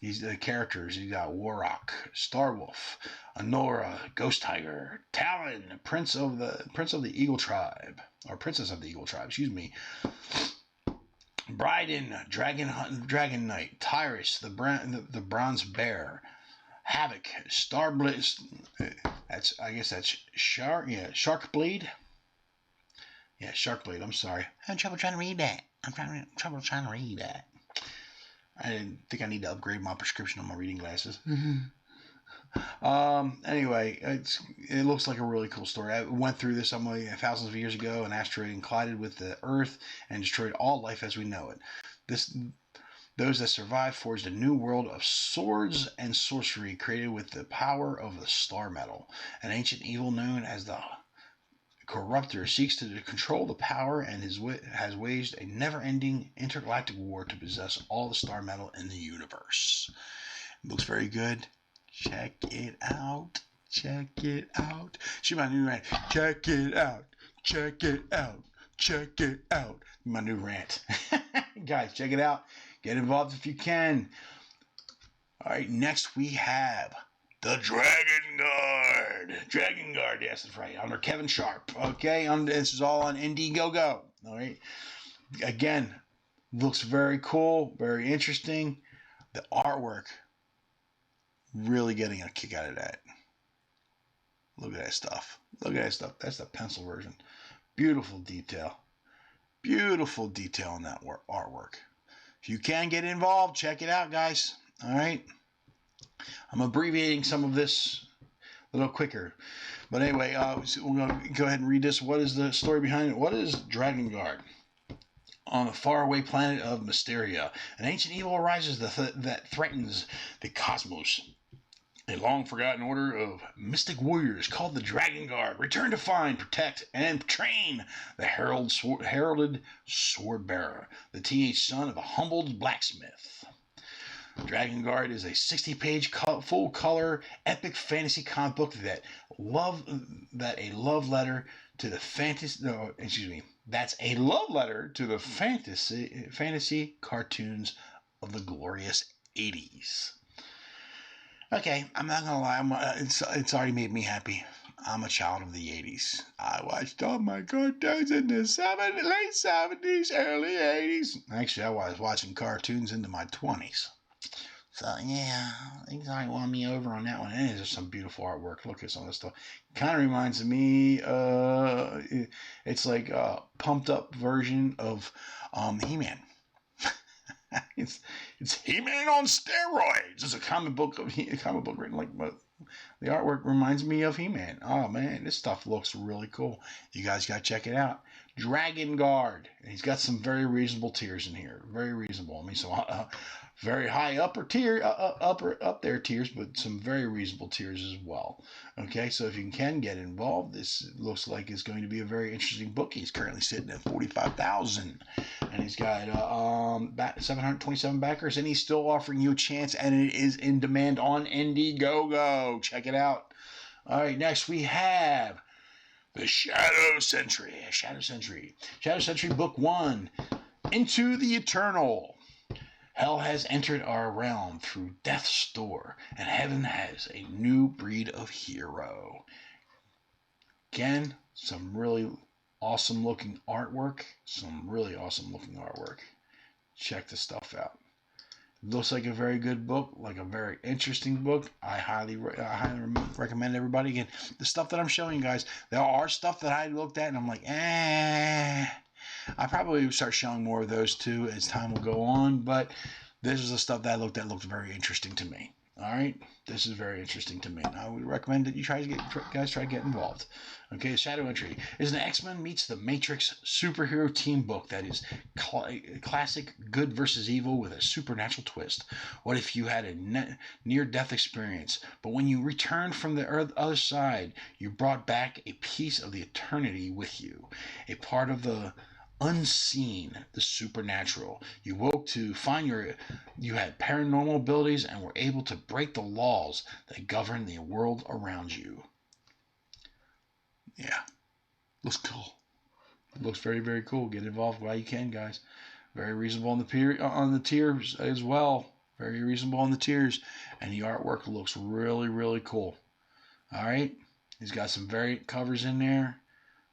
He's the characters. You got Warrock, Starwolf, Honora, Ghost Tiger, Talon, Prince of the Eagle Tribe, or Princess of the Eagle Tribe. Excuse me. Bryden, Dragon Knight, Tyrus, the Bronze Bear, Havoc, Starblade. That's Sharkblade. Yeah, Sharkblade. I'm sorry. I had trouble trying to read that. I didn't think I need to upgrade my prescription on my reading glasses. Anyway, it looks like a really cool story. I went through this thousands of years ago. An asteroid collided with the Earth and destroyed all life as we know it. Those that survived forged a new world of swords and sorcery created with the power of the star metal. An ancient evil known as the Corruptor seeks to control the power and has waged a never-ending intergalactic war to possess all the star metal in the universe. It looks very good. Check it out. Check it out. She's my new rant. Check it out. Check it out. Check it out. My new rant. Guys, check it out. Get involved if you can. All right, next we have the Dragon Guard, yes, that's right. Under Kevin Sharp. Okay, this is all on Indiegogo. All right. Again, looks very cool, very interesting. The artwork, really getting a kick out of that. Look at that stuff. That's the pencil version. Beautiful detail. Beautiful detail in that artwork. If you can get involved, check it out, guys. All right. I'm abbreviating some of this a little quicker. But anyway, we're going to go ahead and read this. What is the story behind it? What is Dragon Guard? On the faraway planet of Mysteria, an ancient evil arises that threatens the cosmos. A long-forgotten order of mystic warriors called the Dragon Guard return to find, protect, and train the heralded sword-bearer, the teenage son of a humbled blacksmith. Dragon Guard is a 60-page full-color epic fantasy comic book that's a love letter to the fantasy cartoons of the glorious 80s. Okay, I'm not gonna lie. It's already made me happy. I'm a child of the 80s. I watched all my cartoons in the late 70s, early 80s. Actually, I was watching cartoons into my 20s. So yeah, anxiety won me over on that one. And there's some beautiful artwork. Look at some of this stuff. Kind of reminds me. It's like a pumped up version of He-Man. it's He-Man on steroids. It's a comic book written like. The artwork reminds me of He-Man. Oh man, this stuff looks really cool. You guys gotta check it out. Dragon Guard, and he's got some very reasonable tiers in here. Very reasonable. I mean, so very high upper tier, up there tiers, but some very reasonable tiers as well. Okay, so if you can get involved, this looks like it's going to be a very interesting book. He's currently sitting at 45,000, and he's got 727 backers, and he's still offering you a chance, and it is in demand on Indiegogo. Check it out. All right, next we have the Shadow Sentry. Shadow Sentry Book 1, Into the Eternal. Hell has entered our realm through death's door, and heaven has a new breed of hero. Again, some really awesome looking artwork. Check the stuff out. Looks like a very good book, like a very interesting book. I highly recommend everybody. Again, the stuff that I'm showing you guys, there are stuff that I looked at and I'm like, I probably would start showing more of those too as time will go on, but this is the stuff that I looked at looked very interesting to me. All right, this is very interesting to me. And I would recommend that you try to get involved. Okay, Shadow Entry is an X-Men meets the Matrix superhero team book that is classic good versus evil with a supernatural twist. What if you had a near-death experience, but when you returned from the other side, you brought back a piece of the eternity with you, a part of the unseen, the supernatural. You woke to find you had paranormal abilities and were able to break the laws that govern the world around you. Yeah, looks cool. It looks very, very cool. Get involved while you can, guys. Very reasonable on the tiers as well. Very reasonable on the tiers, and the artwork looks really, really cool. All right, he's got some variant covers in there.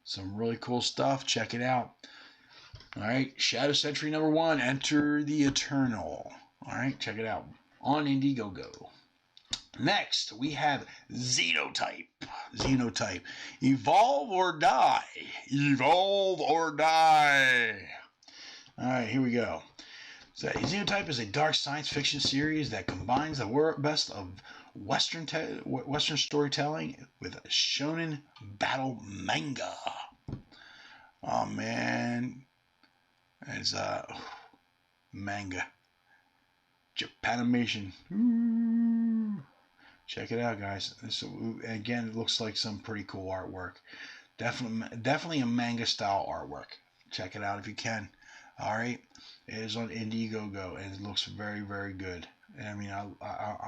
Some really cool stuff. Check it out. All right, Shadow Sentry number 1, Enter the Eternal. All right, check it out on Indiegogo. Next, we have Xenotype. Evolve or die. All right, here we go. So, Xenotype is a dark science fiction series that combines the best of Western storytelling with shonen battle manga. Oh man. It's manga. Japanimation. Ooh. Check it out, guys. Again, it looks like some pretty cool artwork. Definitely a manga style artwork. Check it out if you can. All right. It is on Indiegogo, and it looks very, very good. And I mean, I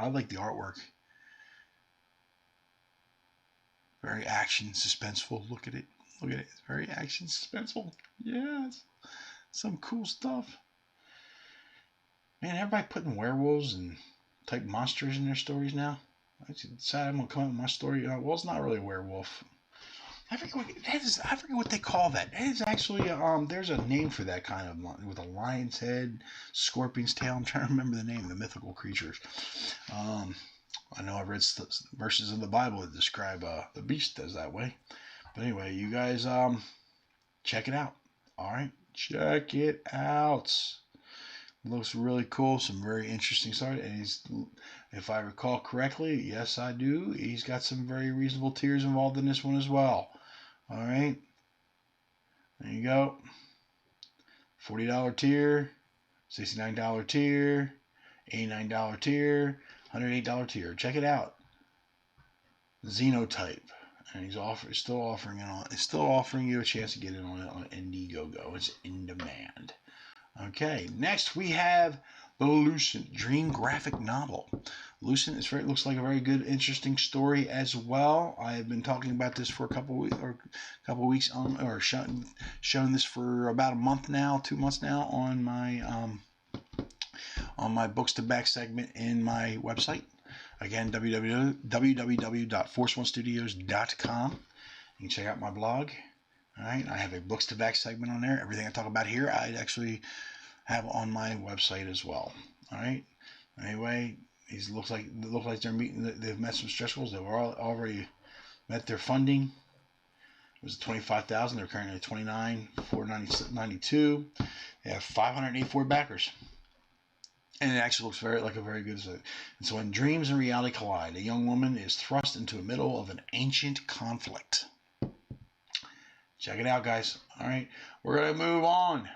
like the artwork. Very action, suspenseful. Look at it. It's very action, suspenseful. Yes. Some cool stuff. Man, everybody putting werewolves and type monsters in their stories now. I decided I'm gonna come up with my story. Well, it's not really a werewolf. I forget what they call that. That is actually there's a name for that kind of with a lion's head, scorpion's tail. I'm trying to remember the name of the mythical creatures. I know I've read verses in the Bible that describe the beast as that way. But anyway, you guys check it out. All right. Check it out. Looks really cool. Some very interesting stuff. And if I recall correctly, yes, I do. He's got some very reasonable tiers involved in this one as well. All right. There you go. $40 tier, $69 tier, $89 tier, $108 tier. Check it out. Xenotype. And he's still offering you a chance to get in on it on Indiegogo. It's in demand. Okay, next we have the Lucent Dream graphic novel. Lucent looks like a very good, interesting story as well. I have been talking about this for a couple weeks shown this for about a month now, 2 months now on my books to back segment in my website. Again, www.forceonestudios.com. You can check out my blog. All right, I have a books to back segment on there. Everything I talk about here, I actually have on my website as well. All right. Anyway, It looks like they've met some stretch goals. They've already met their funding. It was 25,000. They're currently at 29,492. They have 584 backers. And it actually looks very good. And so when dreams and reality collide, a young woman is thrust into the middle of an ancient conflict. Check it out, guys. All right, we're going to move on.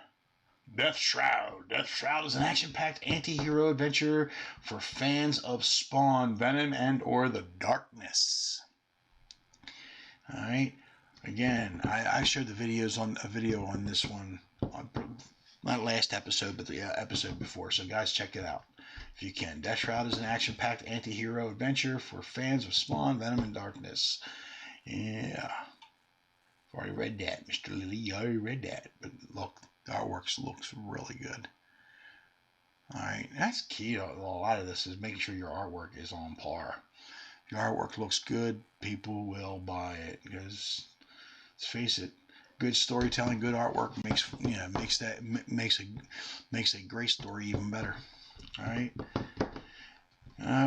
Death Shroud. Death Shroud is an action-packed anti-hero adventure for fans of Spawn, Venom, and or the Darkness. All right. Again, I showed a video on this one, not last episode, but the episode before. So guys, check it out if you can. Death Shroud is an action-packed anti-hero adventure for fans of Spawn, Venom, and Darkness. Yeah, I've already read that, Mr. Lilly. I already read that. But look, the artwork looks really good. All right, that's key to a lot of this, is making sure your artwork is on par. If your artwork looks good, people will buy it, because let's face it, good storytelling, good artwork makes a great story even better. All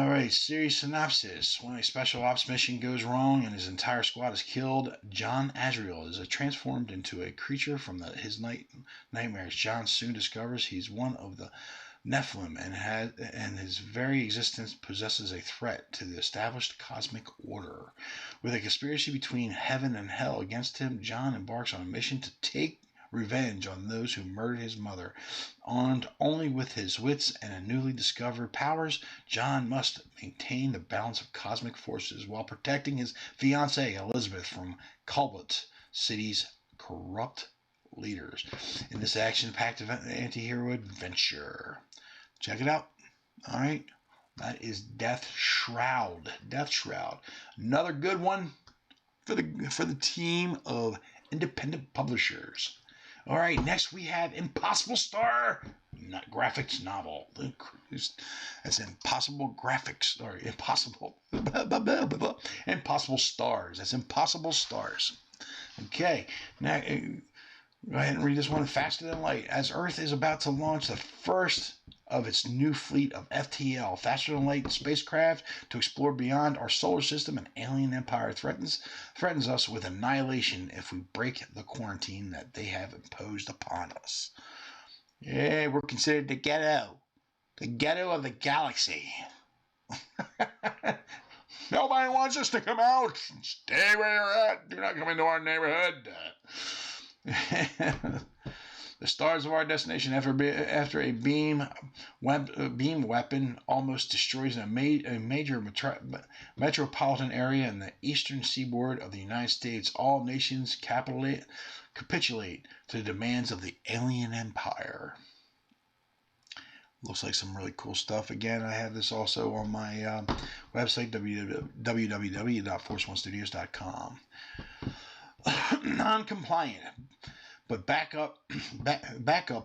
right. Series synopsis: when a special ops mission goes wrong and his entire squad is killed, John Azrael is transformed into a creature from his nightmares. John soon discovers he's one of the Nephilim and his very existence possesses a threat to the established cosmic order. With a conspiracy between heaven and hell against him, John embarks on a mission to take revenge on those who murdered his mother. Armed only with his wits and newly discovered powers, John must maintain the balance of cosmic forces while protecting his fiancée Elizabeth from Culbert City's corrupt leaders in this action-packed anti-hero adventure. Check it out. All right. That is Death Shroud. Death Shroud. Another good one for the team of independent publishers. All right. Next we have Impossible Star, not graphics novel. That's Impossible Graphics, or Impossible Stars. That's Impossible Stars. Okay. Now, go ahead and read this one. Faster than light. As Earth is about to launch the first of its new fleet of FTL, faster than light spacecraft, to explore beyond our solar system, an alien empire threatens us with annihilation if we break the quarantine that they have imposed upon us. Yeah, we're considered the ghetto of the galaxy. Nobody wants us to come out. Stay where you're at. Do not come into our neighborhood. The stars of our destination, after a beam weapon almost destroys a major metropolitan area in the eastern seaboard of the United States, all nations capitulate to the demands of the alien empire. Looks like some really cool stuff. Again, I have this also on my website, www.forceonestudios.com. Non-compliant, but backup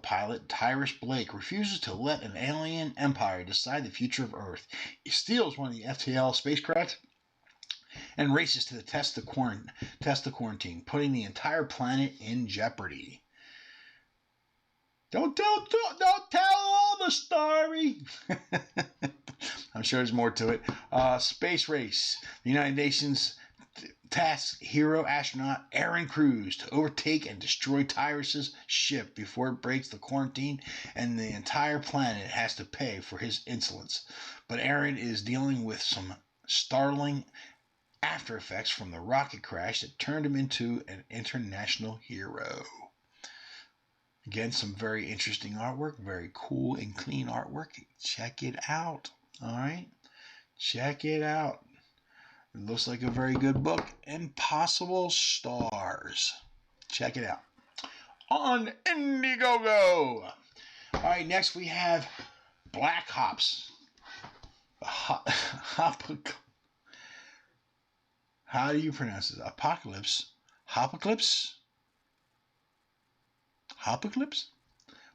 pilot Tyrus Blake refuses to let an alien empire decide the future of Earth. He steals one of the FTL spacecraft and races to test the quarantine, putting the entire planet in jeopardy. Don't tell all the story. I'm sure there's more to it. Space race. The United Nations tasks hero astronaut Aaron Cruz to overtake and destroy Tyrus's ship before it breaks the quarantine, and the entire planet has to pay for his insolence. But Aaron is dealing with some startling after effects from the rocket crash that turned him into an international hero. Again, some very interesting artwork, very cool and clean artwork. Check it out. All right, check it out. It looks like a very good book. Impossible Stars. Check it out on Indiegogo. All right, next we have Black Hops. How do you pronounce this? Apocalypse?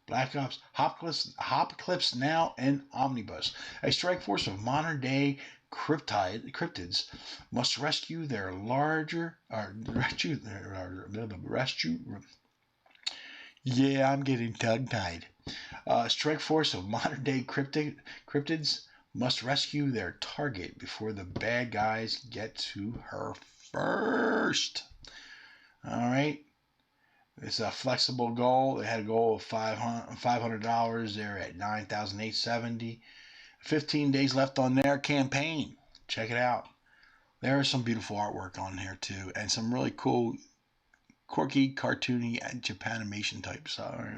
Black Ops, Hopclips Now, and Omnibus. A strike force of modern-day cryptids must rescue their Yeah, I'm getting tongue-tied. A strike force of modern-day cryptids must rescue their target before the bad guys get to her first. All right. It's a flexible goal. They had a goal of $500. They're at $9,870. 15 days left on their campaign. Check it out. There is some beautiful artwork on here too, and some really cool, quirky, cartoony Japanimation types, or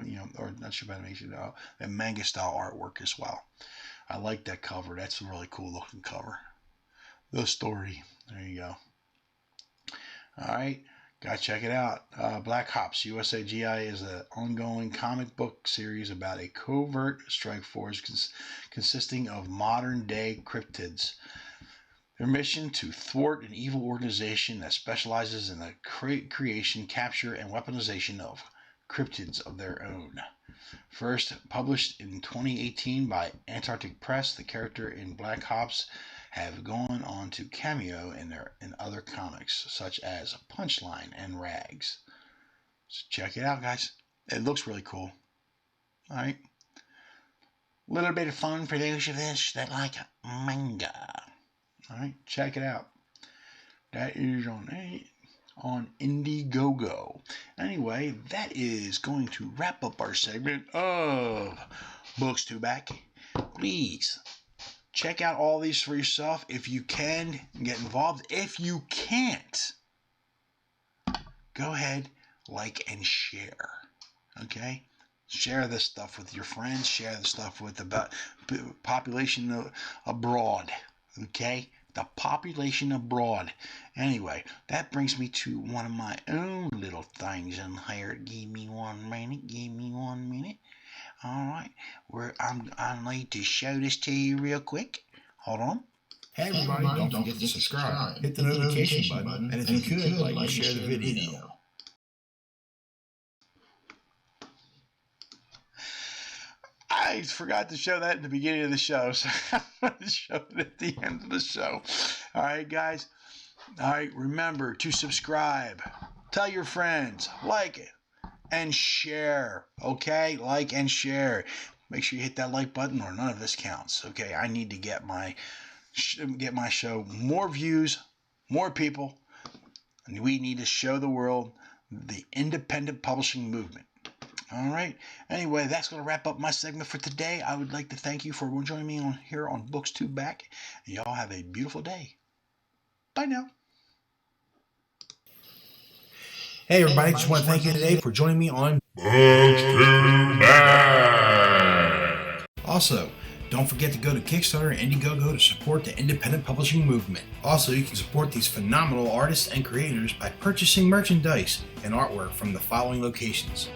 not Japanimation, and manga style artwork as well. I like that cover. That's a really cool looking cover. The story. There you go. All right. Gotta check it out. Black Ops USAGI is an ongoing comic book series about a covert strike force consisting of modern-day cryptids. Their mission to thwart an evil organization that specializes in the creation, capture, and weaponization of cryptids of their own. First published in 2018 by Antarctic Press, the character in Black Ops have gone on to cameo in other comics, such as Punchline and Rags. So check it out, guys. It looks really cool. All right. Little bit of fun for those of us that like manga. All right, check it out. That is on Indiegogo. Anyway, that is going to wrap up our segment of Books to Back. Please check out all these for yourself. If you can, get involved. If you can't, go ahead, like and share. Okay? Share this stuff with your friends. Share the stuff with the population abroad. Okay? The population abroad. Anyway, that brings me to one of my own little things in here. Give me 1 minute. All right, I need to show this to you real quick. Hold on. Hey everybody, don't forget to subscribe. Hit the notification button, and if you could, like and share the video. I forgot to show that at the beginning of the show, so I'm going to show it at the end of the show. All right, guys. All right, remember to subscribe. Tell your friends. Like it. And share. Okay? Like and share. Make sure you hit that like button or none of this counts. Okay? I need to get my show more views, more people. And we need to show the world the independent publishing movement. All right. Anyway, that's going to wrap up my segment for today. I would like to thank you for joining me here on Books to Back. And y'all have a beautiful day. Bye now. Hey everybody, just want to thank you today for joining me on Books to Back. Also, don't forget to go to Kickstarter and Indiegogo to support the independent publishing movement. Also, you can support these phenomenal artists and creators by purchasing merchandise and artwork from the following locations: